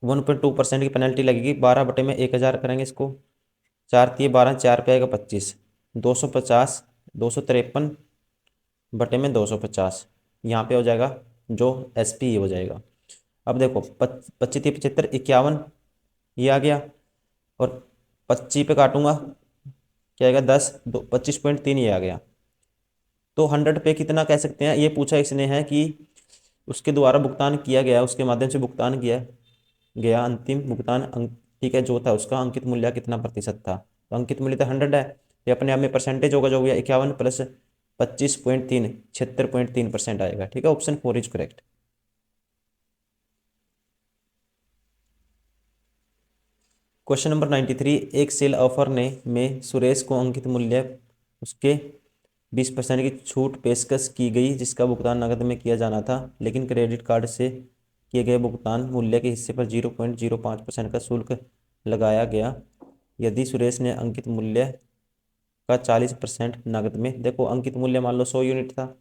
1.2% की पेनल्टी लगेगी। 12 में 1,000 करेंगे इसको, 4×3 = 12, 4 पे आएगा 25, 250, 253/250, यहाँ पे हो जाएगा जो SP हो जाएगा। अब देखो 25×3 = 75, 51, ये आ गया, और 25 पे काटूंगा क्या आएगा? 10, 25.3 ये आ गया। तो 100 पे कितना कह सकते हैं? ये पूछा इसने है कि उसके द्वारा भुगतान किया गया, उसके माध्यम से भुगतान किया गया अंतिम भुगतान अंक, ठीक है, जो था उसका अंकित मूल्य कितना प्रतिशत था। तो अंकित मूल्य तो 100 है, ये अपने आप में परसेंटेज होगा, जो हो गया 51 प्लस 25.3, 76.3% आएगा। ठीक है, option 4 is correct. Question number 93, एक सेल ऑफर ने में सुरेश को अंकित मूल्य उसके 20% की छूट पेशकश की गई, जिसका भुगतान नकद में किया जाना था, लेकिन क्रेडिट कार्ड से किए गए भुगतान मूल्य के हिस्से पर 0.05% का शुल्क लगाया गया। यदि सुरेश ने अंकित मूल्य का 40% नकद में, देखो अंकित मूल्य मान लो 100 यूनिट था,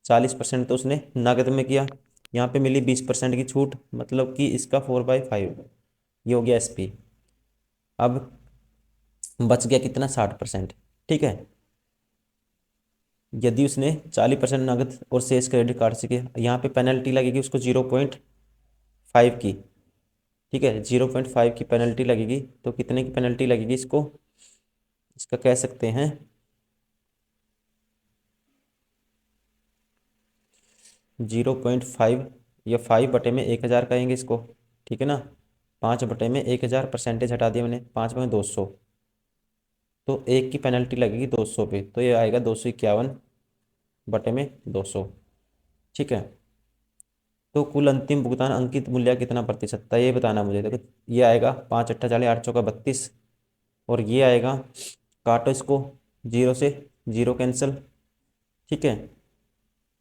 40% तो उसने नकद में किया, यहाँ पे मिली 20% की छूट, मतलब कि इसका 4/5, ये हो गया SP। अब बच गया कितना, 60%। ठीक है, यदि उसने 40% नकद और शेष क्रेडिट कार्ड से किया, यहाँ पे पेनल्टी लगेगी उसको 0.5 की। ठीक है, 0.5 की पेनल्टी लगेगी, तो कितने की पेनल्टी लगेगी इसको, इसका कह सकते हैं 0.5 या 5/1000 कहेंगे इसको। ठीक है ना, 5/1000, परसेंटेज हटा दिया मैंने, 5/200, तो एक की पेनल्टी लगेगी 200 पे, तो ये आएगा 251/200। ठीक है, तो कुल अंतिम भुगतान अंकित मूल्य कितना प्रतिशत था, ये बताना मुझे। देखो ये आएगा 5×8 = 8, 8×4 = 32, और ये आएगा, काटो इसको, 0 से 0 कैंसिल। ठीक है,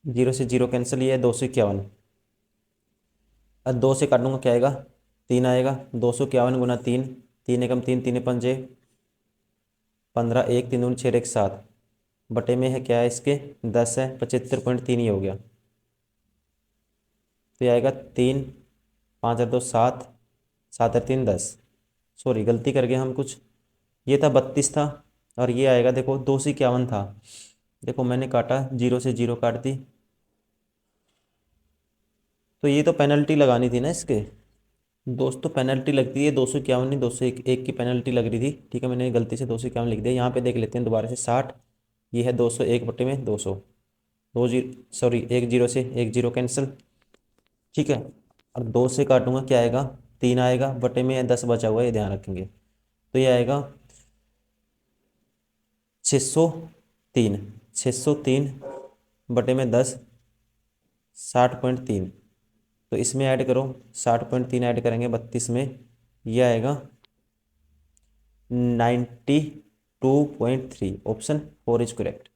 0 से 0 कैंसिल, ये है 251। अब 2 से काटूंगा क्या आएगा, 3 आएगा, 251 × 3, 3 एकम 3, 3 पंजे 15, 1 3 दूनी 6 1 7, बटे में है क्या है इसके 10 है, 75.3 ही हो गया। तो ये आएगा 3, 5 और 2 7, 7 और 3 10, सॉरी गलती कर गए हम कुछ, ये था 32 था, और ये आएगा देखो 251 था। देखो मैंने काटा, 0 से 0 काट दी, तो ये तो पेनल्टी लगानी थी ना इसके दोस्तों, पेनल्टी लगती है 251 नहीं, 201 एक की पेनल्टी लग रही थी। ठीक है, मैंने गलती से 251 लिख दिया, यहाँ पे देख लेते हैं दोबारा से 60, ये है 201/200, दो जी सॉरी 1 0 से 1 0 कैंसिल। ठीक है, और 2 से काटूंगा क्या आएगा, 3 आएगा, बटे में 10 बचा हुआ है, ये ध्यान रखेंगे, तो ये आएगा 603, 603/10, 60.3, तो इसमें ऐड करो, 60.3 ऐड करेंगे 32 में, ये आएगा 92.3, option 4 is correct.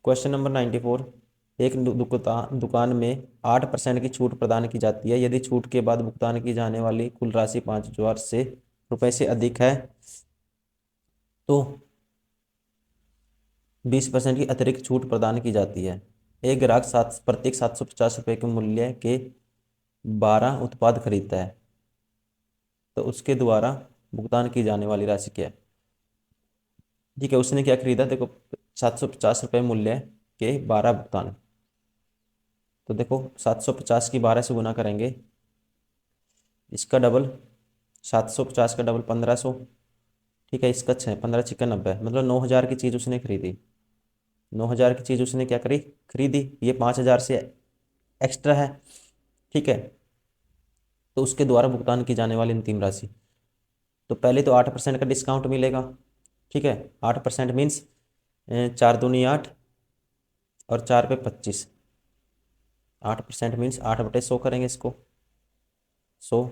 Question number 94, एक दुकान में 8% की छूट प्रदान की जाती है, यदि छूट के बाद भुगतान की जाने वाली कुल राशि 5,000 से रुपये से अधिक है, तो 20% की अतिरिक्त छूट प्रदान की जाती है। एक ग्राहक प्रत्येक 750 रुपये के मूल्य के 12 उत्पाद खरीदता है, तो उसके द्वारा भुगतान की जाने वाली राशि क्या है। ठीक है, उसने क्या खरीदा, देखो 750 रुपये मूल्य के 12 भुगतान, तो देखो 750 की 12 से गुना करेंगे, इसका डबल 750 का डबल 1500। ठीक है, इसका 15×6 = 90, मतलब 9,000 की चीज़ उसने खरीदी, 9,000 की चीज़ उसने क्या करी, खरीदी, ये 5,000 से एक्स्ट्रा है। ठीक है, तो उसके द्वारा भुगतान की जाने वाली अंतिम राशि, तो पहले तो 8% का डिस्काउंट मिलेगा। ठीक है, 8% मीन्स 4 दूनी 8 और 4 पे 25, 8% मीन्स 8/100 करेंगे इसको, 100,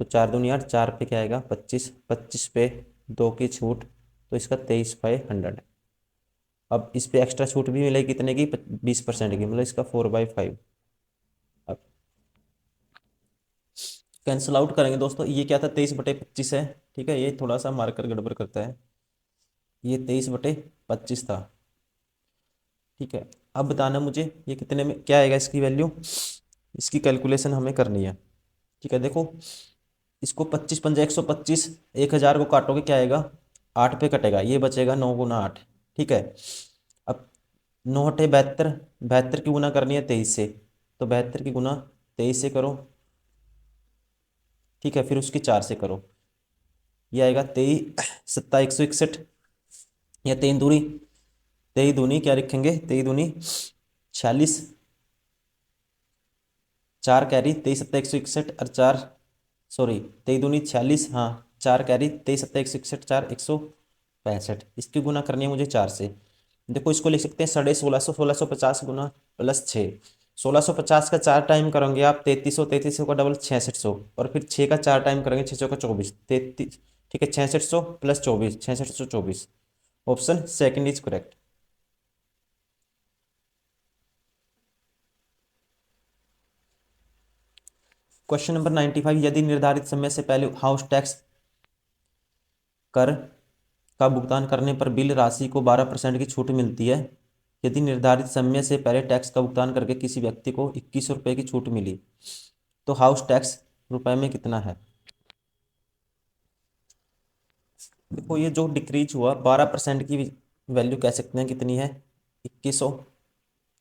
तो 4 दूनी 8, 4 पे क्या आएगा 25, 25 पे 2 की छूट, तो इसका 23/100। अब इस पे एक्स्ट्रा छूट भी मिलेगी कितने की, 20% की, मतलब इसका 4/5। अब कैंसिल आउट करेंगे दोस्तों, ये क्या था 23/25 है। ठीक है, ये थोड़ा सा मार्कर गड़बड़ करता है, ये 23/25 था। ठीक है, अब बताना मुझे ये कितने में क्या आएगा, इसकी वैल्यू, इसकी कैलकुलेशन हमें करनी है। ठीक है, देखो इसको 25×125, 1,000 को काटोगे क्या आएगा, 8 पे कटेगा, ये बचेगा 9×8। ठीक है, अब 9×8 = 72, 72 की गुना करनी है 23 से, तो 72 की गुना 23 से करो। ठीक है, फिर उसकी 4 से करो, ये आएगा 23 7 161, या 3 दूरी तेई दूनी क्या लिखेंगे, तेई दूनी 46, 4 कैरी, 23 सत्ता 161 और 4, सॉरी, तेई दूनी 46, हाँ 4 कैरी, 23 सत्ता 161, 4 165, इसकी गुना करनी है मुझे 4 से। देखो इसको लिख सकते हैं 1650, 1650 गुना प्लस 6, 1650 का 4 टाइम करोगे आप 3300, 3300 का डबल 6600, और फिर 6 का 4 टाइम करेंगे 600 का 24, 33, ठीक है 6600 plus 24, 6624। Option second is correct. Question number 95, यदि निर्धारित समय से पहले हाउस टैक्स कर का भुगतान करने पर बिल राशि को 12% की छूट मिलती है। यदि निर्धारित समय से पहले टैक्स का भुगतान करके किसी व्यक्ति को 2100 रुपये की छूट मिली, तो हाउस टैक्स रुपए में कितना है। देखो ये जो डिक्रीज हुआ 12% की वैल्यू कह सकते हैं कितनी है, 2100।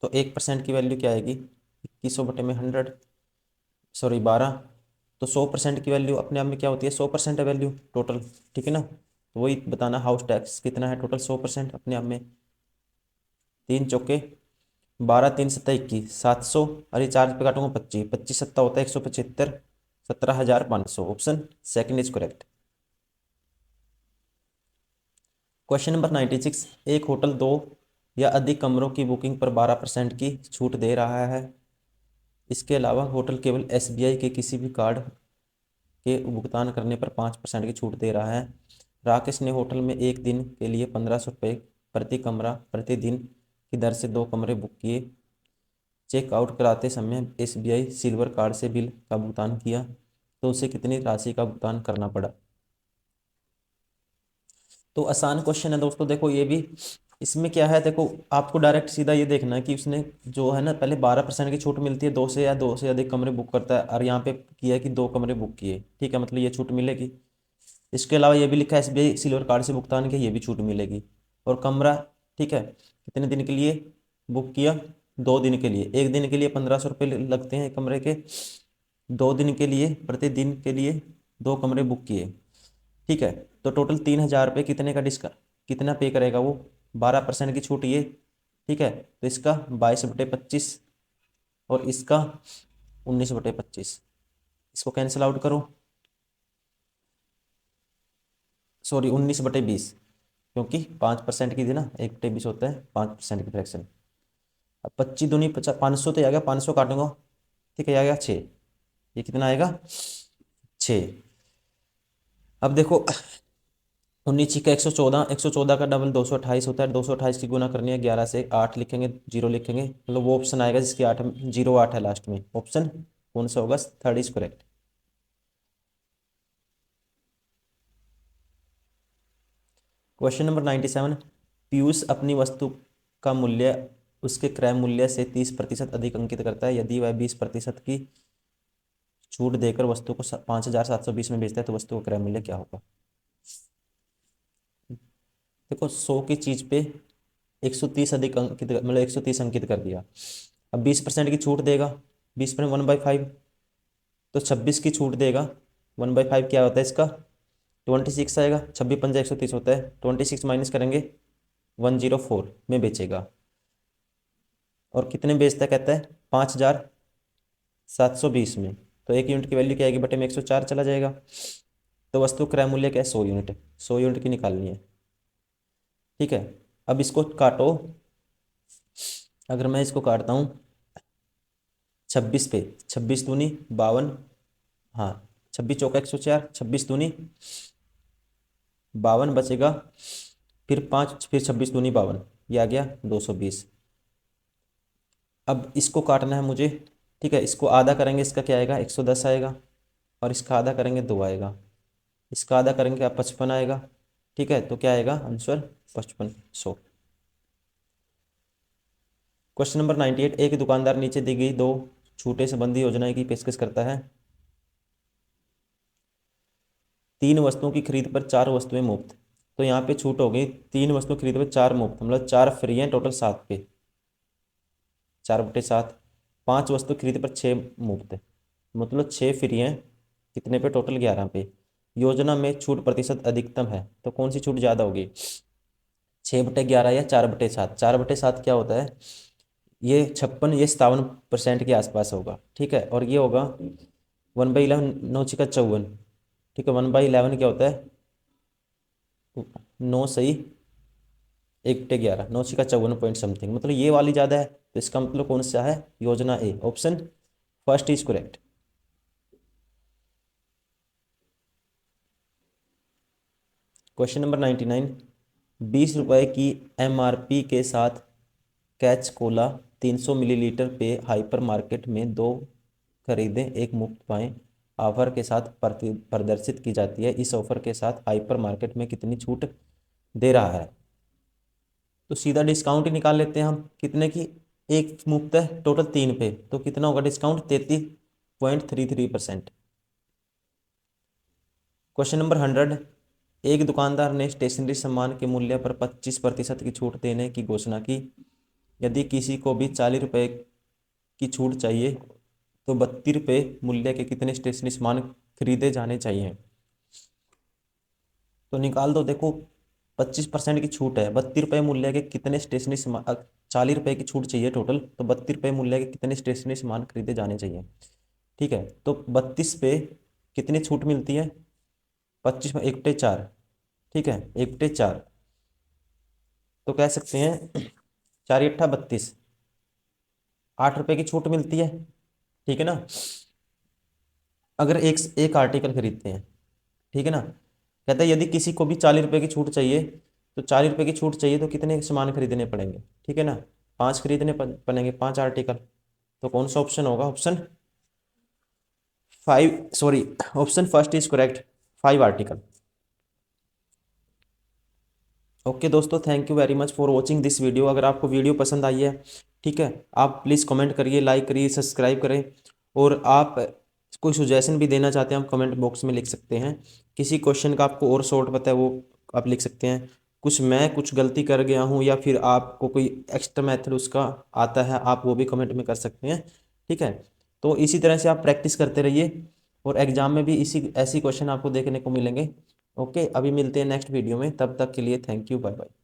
तो 1% की वैल्यू क्या आएगी, 2100 बटे में 100, सॉरी 12। तो 100% की वैल्यू अपने आप में क्या होती है, 100% है वैल्यू टोटल, ठीक है ना। तो वही बताना हाउस टैक्स कितना है टोटल, 100% अपने आप में। 3 चौके 12, 3 सत्ता 21, 700, अरे 4 पे काटूंगा 25, 25 सत्ता होता है 175, 17,500। Option second is correct. Question number 96, एक होटल 2 या अधिक कमरों की बुकिंग पर 12% की छूट दे रहा है। इसके अलावा होटल केवल एसबीआई के किसी भी कार्ड के भुगतान करने पर 5% की छूट दे रहा है। राकेश ने होटल में एक दिन के लिए 1500 रुपये प्रति कमरा प्रतिदिन की दर से 2 कमरे बुक किए। चेकआउट कराते समय एसबीआई सिल्वर कार्ड से बिल का भुगतान किया, तो उसे कितनी राशि का भुगतान करना पड़ा। तो आसान क्वेश्चन है दोस्तों, देखो ये भी, इसमें क्या है, देखो आपको डायरेक्ट सीधा ये देखना है कि उसने जो है ना, पहले 12% की छूट मिलती है 2 से अधिक कमरे बुक करता है, और यहाँ पे किया है कि 2 कमरे बुक किए, ठीक है, मतलब ये छूट मिलेगी। इसके अलावा ये भी लिखा है एसबीआई सिल्वर कार्ड से भुगतान किया, ये भी छूट मिलेगी। और कमरा, ठीक है, कितने दिन के लिए बुक किया, 2 दिन के लिए, एक दिन के लिए 1500 रुपये लगते हैं कमरे के, 2 दिन के लिए प्रतिदिन के लिए 2 कमरे बुक किए, ठीक है। तो टोटल 3000 रुपये कितने का डिस्का कितना पे करेगा वो, 12% की छूट ये, ठीक है। तो इसका 22/25 और इसका 19/25, इसको कैंसिल आउट करो, सॉरी 19/20, क्योंकि 5% की थी ना, 1/20 होता है 5% की फ्रैक्शन। अब 25 दूनी 50, 500 तो आ गया, 500 काटूंगा, ठीक है, आ गया 6, ये कितना आएगा 6। अब देखो 19 का 114, 114 का डबल 228 होता है, 228 की गुना करनी है 11 से, 8 लिखेंगे, 0 लिखेंगे, मतलब वो ऑप्शन आएगा जिसकी 8 08 है लास्ट में। ऑप्शन कौन सा होगा, third is correct. Question number 97, Piyush अपनी वस्तु का मूल्य उसके क्रय मूल्य से 30% अधिक अंकित करता है। यदि वह 20% की छूट देकर वस्तु को 5720 में बेचता है, तो वस्तु का क्रय मूल्य क्या होगा। देखो 100 की चीज पे 130 अधिक अंकित, मतलब 130 अंकित कर दिया। अब 20% की छूट देगा, 20% 1/5, तो 26 की छूट देगा, 1/5 क्या होता है इसका, 26 आएगा, 26 × 5 = 130 होता है, 26 माइनस करेंगे 104 में बेचेगा। और कितने बेचता है, कहता है 5720 में, तो 1 यूनिट की वैल्यू क्या आएगी, बटे में 104 चला जाएगा। तो वस्तु क्रय मूल्य क्या है, 100 यूनिट, 100 यूनिट की निकालनी है, ठीक है। अब इसको काटो, अगर मैं इसको काटता हूँ 26 पे, 26 दूनी 52, हाँ 26 × 4 = 104, 26 दूनी 52 बचेगा, फिर 5, फिर 26 दूनी 52, ये आ गया 220। अब इसको काटना है मुझे, ठीक है, इसको आधा करेंगे, इसका क्या आएगा 110 आएगा, और इसका आधा करेंगे 2 आएगा, इसका आधा करेंगे क्या 55 आएगा, ठीक है। तो क्या आएगा आंसर 5500। क्वेश्चन नंबर 98, एक दुकानदार नीचे दी गई 2 छूटे संबंधी योजनाएं की पेशकश करता है। 3 वस्तुओं की खरीद पर 4 वस्तुएं मुफ्त, तो यहाँ पे छूट हो गई, 3 वस्तु खरीद पर 4 मुफ्त, मतलब 4 फ्री हैं, टोटल 7 पे, 4/7। 5 वस्तु खरीद पर 6 मुफ्त, मतलब 6 फ्री हैं, कितने पे, टोटल 11 पे। योजना में छूट प्रतिशत अधिकतम है, तो कौन सी छूट ज़्यादा होगी। 6/11 या 4/7। 4/7 क्या होता है, ये 56, ये 57% के आसपास होगा, ठीक है। और ये होगा 1/11, 9×54, ठीक है। 1/11 क्या होता है, 9 सही 1/11, 9×54 पॉइंट समथिंग, मतलब ये वाली ज़्यादा है, तो इसका मतलब कौन सा है, योजना A, option first is correct. Question number 99, 20 रुपए की MRP के साथ कैच कोला 300 मिलीलीटर पे हाइपर मार्केट में दो खरीदें एक मुफ्त पाएं ऑफर के साथ प्रदर्शित की जाती है। इस ऑफर के साथ हाइपर मार्केट में कितनी छूट दे रहा है। तो सीधा डिस्काउंट ही निकाल लेते हैं हम, कितने की, एक मुफ्त है, टोटल 3 पे, तो कितना होगा डिस्काउंट, 33.33%। क्वेश्चन नंबर 100, एक दुकानदार ने स्टेशनरी सामान के मूल्य पर 25% की छूट देने की घोषणा की। यदि किसी को भी 40 रुपये की छूट चाहिए तो 32 रुपये मूल्य के कितने स्टेशनरी सामान खरीदे जाने चाहिए। तो निकाल दो, देखो 25% की छूट है, 32 रुपये मूल्य के कितने स्टेशनरी सामान, 40 रुपये की छूट चाहिए टोटल, तो 32 रुपये मूल्य के कितने स्टेशनरी सामान खरीदे जाने चाहिए, ठीक है। तो 32 पे कितनी छूट मिलती है, 25 में 1/4, ठीक है, 1/4, तो कह सकते हैं 4×8 = 32, 8 रुपये की छूट मिलती है, ठीक है ना। अगर एक एक आर्टिकल खरीदते हैं, ठीक है ना, कहता है यदि किसी को भी 40 रुपये की छूट चाहिए, तो 40 रुपये की छूट चाहिए तो कितने सामान खरीदने पड़ेंगे, ठीक है ना, 5 खरीदने पड़ेंगे, 5 आर्टिकल। तो कौन सा ऑप्शन होगा, option 5, sorry, option first is correct, 5 article. Okay दोस्तों, thank you very much for watching this video. अगर आपको वीडियो पसंद आई है, ठीक है, आप प्लीज़ कमेंट करिए, लाइक करिए, सब्सक्राइब करें। और आप कोई सुजेशन भी देना चाहते हैं, आप कमेंट बॉक्स में लिख सकते हैं। किसी क्वेश्चन का आपको और शॉर्ट पता है वो आप लिख सकते हैं। कुछ गलती कर गया हूँ या फिर आपको कोई एक्स्ट्रा मेथड उसका आता है, आप वो भी कमेंट में कर सकते हैं, ठीक है। तो इसी तरह से आप प्रैक्टिस करते रहिए और एग्जाम में भी इसी ऐसी क्वेश्चन आपको देखने को मिलेंगे। ओके, अभी मिलते हैं नेक्स्ट वीडियो में, तब तक के लिए थैंक यू, बाय बाय।